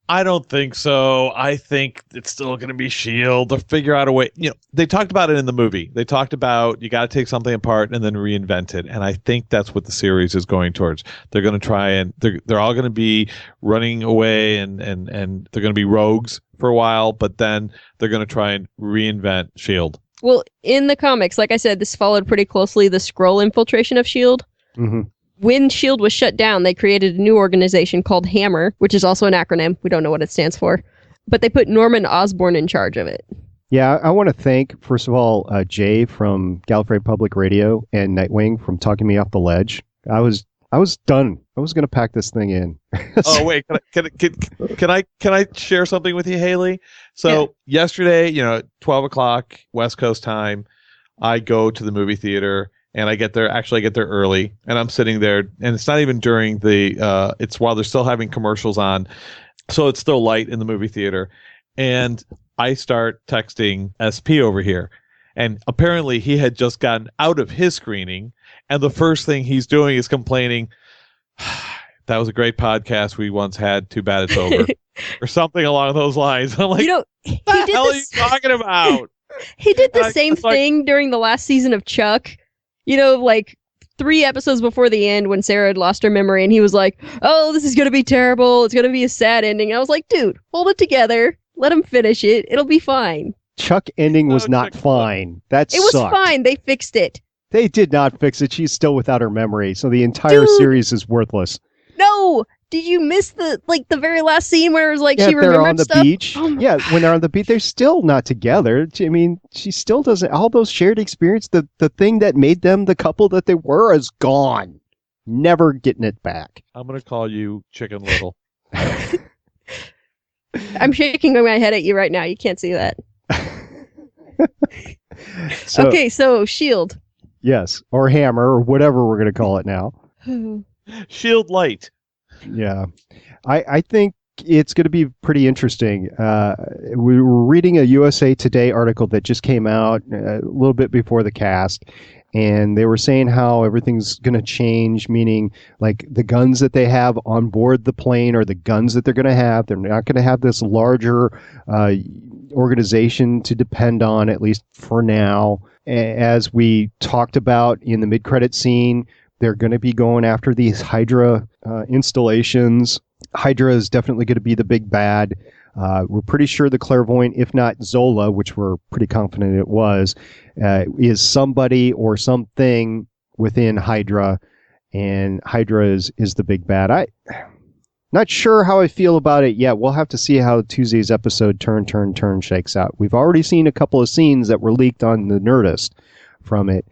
I don't think so. I think it's still going to be S.H.I.E.L.D. They'll figure out a way. You know, they talked about it in the movie. They talked about you got to take something apart and then reinvent it. And I think that's what the series is going towards. They're going to try and they're all going to be running away and they're going to be rogues for a while, but then they're going to try and reinvent S.H.I.E.L.D. Well, in the comics, like I said, this followed pretty closely the Skrull infiltration of S.H.I.E.L.D. Mm-hmm. When S.H.I.E.L.D. was shut down, they created a new organization called HAMMER, which is also an acronym. We don't know what it stands for. But they put Norman Osborn in charge of it. Yeah, I want to thank, first of all, Jay from Gallifrey Public Radio and Nightwing from talking me off the ledge. I was done. I was going to pack this thing in. Oh wait, can I share something with you, Haley? So yesterday, 12:00 West Coast time, I go to the movie theater. And I get there early, and I'm sitting there, and it's not even during it's while they're still having commercials on, so it's still light in the movie theater. And I start texting SP over here, and apparently he had just gotten out of his screening, and the first thing he's doing is complaining, that was a great podcast we once had, too bad it's over, or something along those lines. I'm like, what the hell are you talking about? He did the same thing during the last season of Chuck. Like 3 episodes before the end when Sarah had lost her memory, and he was like, oh, this is going to be terrible. It's going to be a sad ending. And I was like, dude, hold it together. Let him finish it. It'll be fine. Chuck ending was not fine. It was fine. They fixed it. They did not fix it. She's still without her memory. So the entire series is worthless. No. Did you miss the very last scene where it was like she remembered they're on the stuff? beach. Oh when they're on the beach, they're still not together. I mean, she still doesn't. All those shared experience, the thing that made them the couple that they were, is gone. Never getting it back. I'm gonna call you Chicken Little. I'm shaking my head at you right now. You can't see that. So S.H.I.E.L.D. Yes, or Hammer, or whatever we're gonna call it now. S.H.I.E.L.D. Light. Yeah, I think it's going to be pretty interesting. We were reading a USA Today article that just came out a little bit before the cast, and they were saying how everything's going to change, meaning like the guns that they have on board the plane are the guns that they're going to have. They're not going to have this larger organization to depend on, at least for now. As we talked about in the mid-credit scene, they're going to be going after these Hydra installations. Hydra is definitely going to be the big bad. We're pretty sure the Clairvoyant, if not Zola, which we're pretty confident it was, is somebody or something within Hydra, and Hydra is the big bad. I'm not sure how I feel about it yet. We'll have to see how Tuesday's episode Turn shakes out. We've already seen a couple of scenes that were leaked on the Nerdist from it.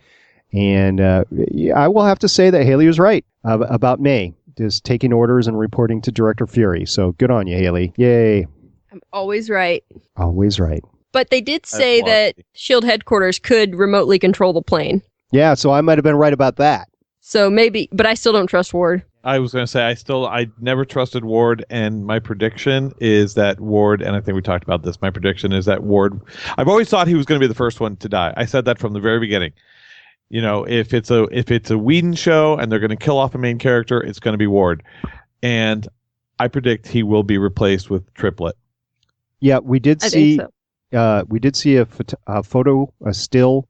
And I will have to say that Haley was right about May, just taking orders and reporting to Director Fury. So good on you, Haley. Yay. I'm always right. Always right. But they did say that S.H.I.E.L.D. headquarters could remotely control the plane. Yeah, so I might have been right about that. So maybe, but I still don't trust Ward. I was going to say, I never trusted Ward, and my prediction is that Ward, and I think we talked about this, my prediction is that Ward, I've always thought he was going to be the first one to die. I said that from the very beginning. If it's a Whedon show and they're going to kill off a main character, it's going to be Ward, and I predict he will be replaced with Triplet. Yeah, we did I see. think so. We did see a photo, a still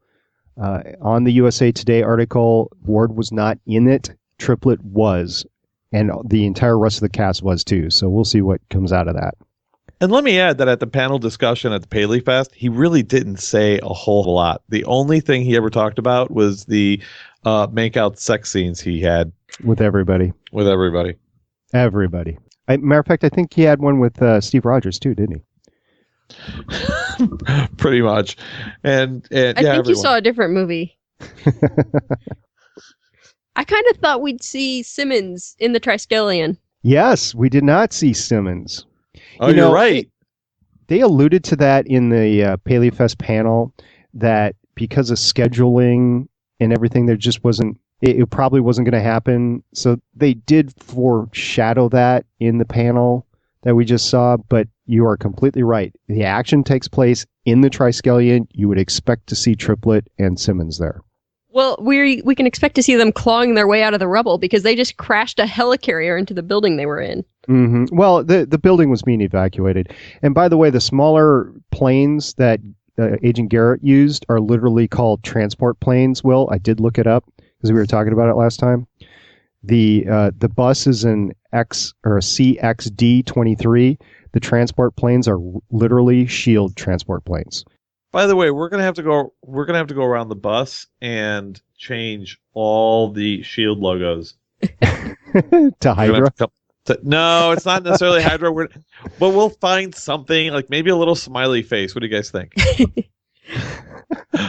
on the USA Today article. Ward was not in it. Triplet was, and the entire rest of the cast was too. So we'll see what comes out of that. And let me add that at the panel discussion at the Paley Fest, he really didn't say a whole lot. The only thing he ever talked about was the make-out sex scenes he had With everybody. Everybody. Matter of fact, I think he had one with Steve Rogers too, didn't he? Pretty much. And I think you saw a different movie. I kind of thought we'd see Simmons in the Triskelion. Yes, we did not see Simmons. Oh, you're right. They alluded to that in the Paley Fest panel, that because of scheduling and everything, there just wasn't. It probably wasn't going to happen. So they did foreshadow that in the panel that we just saw. But you are completely right. The action takes place in the Triskelion. You would expect to see Triplet and Simmons there. Well, we can expect to see them clawing their way out of the rubble because they just crashed a helicarrier into the building they were in. Mm-hmm. Well, the building was being evacuated. And by the way, the smaller planes that Agent Garrett used are literally called transport planes, Will. I did look it up because we were talking about it last time. The bus is an a CXD-23. The transport planes are literally S.H.I.E.L.D. transport planes. By the way, we're gonna have to go around the bus and change all the S.H.I.E.L.D. logos To Hydra. No, it's not necessarily Hydra. But we'll find something like maybe a little smiley face. What do you guys think?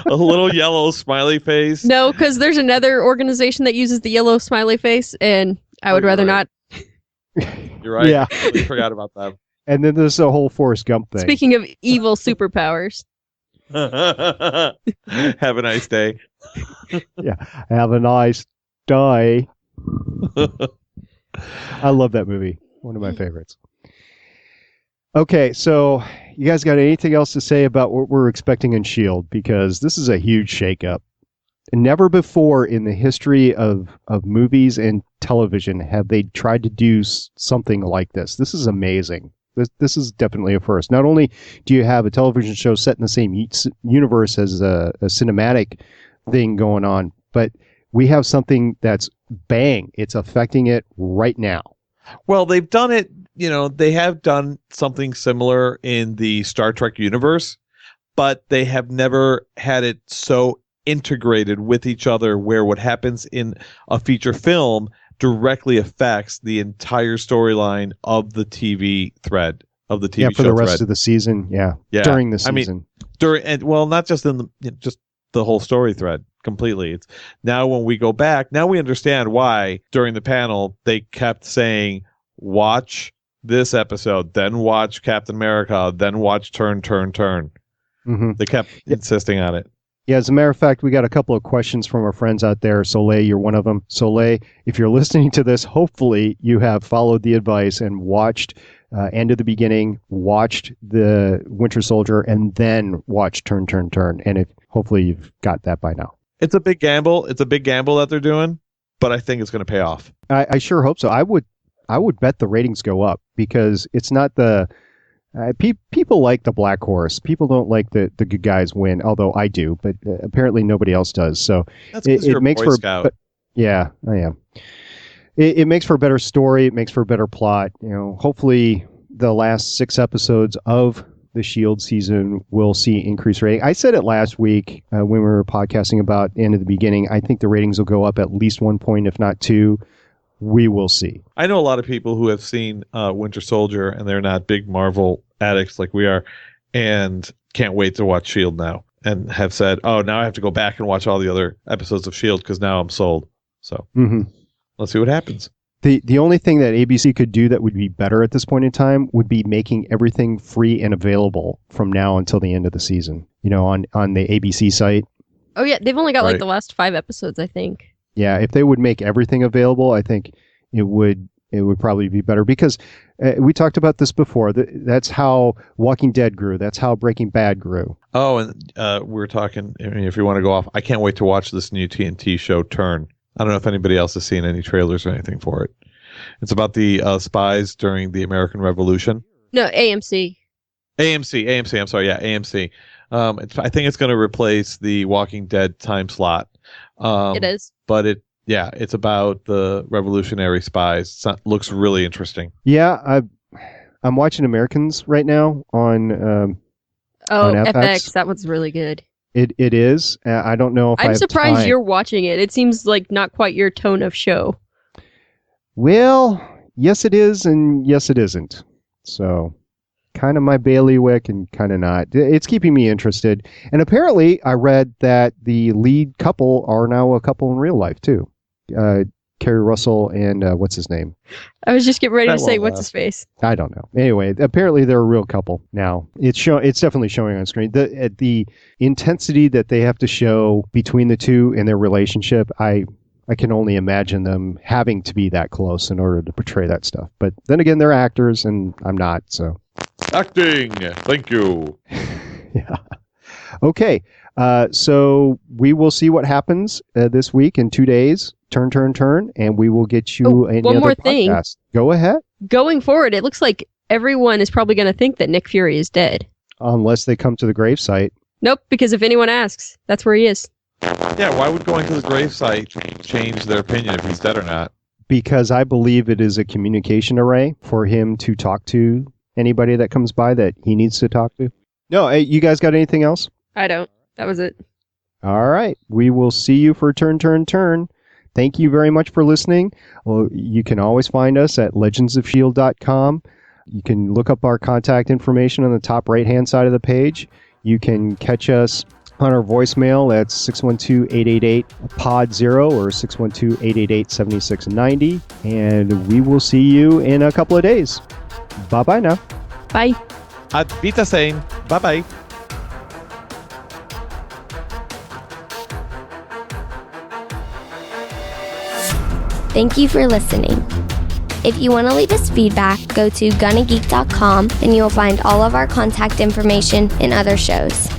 A little yellow smiley face. No, because there's another organization that uses the yellow smiley face, and I would rather not. You're right. Yeah. We forgot about that. And then there's the whole Forrest Gump thing. Speaking of evil superpowers. Have a nice day. Yeah. Have a nice day. I love that movie. One of my favorites. Okay, so you guys got anything else to say about what we're expecting in S.H.I.E.L.D.? Because this is a huge shakeup. Never before in the history of movies and television have they tried to do something like this. This is amazing. This is definitely a first. Not only do you have a television show set in the same universe as a cinematic thing going on, but we have something that's bang. It's affecting it right now. Well, they've done it, they have done something similar in the Star Trek universe, but they have never had it so integrated with each other where what happens in a feature film directly affects the entire storyline of the TV thread, of the TV show for the rest thread. Of the season. Yeah. During the season. Not just just the whole story thread completely. It's now when we go back, now we understand why during the panel they kept saying, watch this episode, then watch Captain America, then watch Turn. Mm-hmm. They kept insisting on it. Yeah, as a matter of fact, we got a couple of questions from our friends out there. Soleil, you're one of them. Soleil, if you're listening to this, hopefully you have followed the advice and watched End of the Beginning, watched The Winter Soldier, and then watched Turn. And hopefully you've got that by now. It's a big gamble. It's a big gamble that they're doing, but I think it's going to pay off. I sure hope so. I would bet the ratings go up because it's not the... people like the black horse. People don't like the good guys win, although I do, but apparently nobody else does. So it makes for Scout. Yeah, I am. It makes for a better story. It makes for a better plot. Hopefully the last 6 episodes of the S.H.I.E.L.D. season will see increased rating. I said it last week when we were podcasting about End of the Beginning. I think the ratings will go up at least 1 point, if not 2. We will see. I know a lot of people who have seen Winter Soldier, and they're not big Marvel addicts like we are, and can't wait to watch S.H.I.E.L.D. now, and have said, oh, now I have to go back and watch all the other episodes of S.H.I.E.L.D. because now I'm sold. So Let's see what happens. The only thing that ABC could do that would be better at this point in time would be making everything free and available from now until the end of the season, on the ABC site. Oh, yeah. They've only got like the last 5 episodes, I think. Yeah, if they would make everything available, I think it would it would probably be better because we talked about this before. That's how Walking Dead grew. That's how Breaking Bad grew. Oh, and we were talking, I mean, if you want to go off, I can't wait to watch this new TNT show, Turn. I don't know if anybody else has seen any trailers or anything for it. It's about the spies during the American Revolution. No, AMC. AMC. I'm sorry. Yeah, AMC. I think it's going to replace the Walking Dead time slot. It is. But it's about the revolutionary spies. Looks really interesting. Yeah, I'm watching Americans right now on on FX. That one's really good. It is. I don't know if I'm surprised time. you're watching it. It seems like not quite your tone of show. Well, yes it is, and yes it isn't. So, kind of my bailiwick and kind of not. It's keeping me interested. And apparently, I read that the lead couple are now a couple in real life too. Kerry Russell and what's his name? I was just getting ready to say what's his face. I don't know. Anyway, apparently they're a real couple now. It's definitely showing on screen. The intensity that they have to show between the two in their relationship, I can only imagine them having to be that close in order to portray that stuff. But then again, they're actors, and I'm not. So acting. Thank you. Yeah. Okay. So we will see what happens this week in 2 days. Turn, and we will get you another one more podcast. Thing. Go ahead. Going forward, it looks like everyone is probably going to think that Nick Fury is dead. Unless they come to the gravesite. Nope, because if anyone asks, that's where he is. Yeah, why would going to the gravesite change their opinion if he's dead or not? Because I believe it is a communication array for him to talk to anybody that comes by that he needs to talk to. No, hey, you guys got anything else? I don't. That was it. All right. We will see you for Turn. Thank you very much for listening. Well, you can always find us at legendsofshield.com. You can look up our contact information on the top right-hand side of the page. You can catch us on our voicemail at 612-888-POD0 or 612-888-7690. And we will see you in a couple of days. Bye-bye now. Bye. At Wiedersehen. Bye-bye. Thank you for listening. If you want to leave us feedback, go to gonnageek.com and you will find all of our contact information and other shows.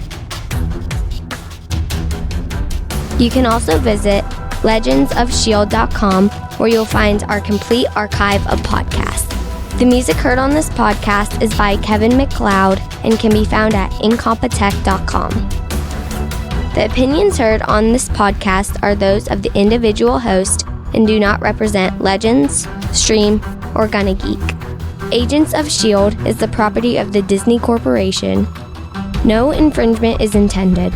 You can also visit legendsofshield.com where you'll find our complete archive of podcasts. The music heard on this podcast is by Kevin MacLeod and can be found at incompetech.com. The opinions heard on this podcast are those of the individual host and do not represent Legends, Stream, or Gonna Geek. Agents of S.H.I.E.L.D. is the property of the Disney Corporation. No infringement is intended.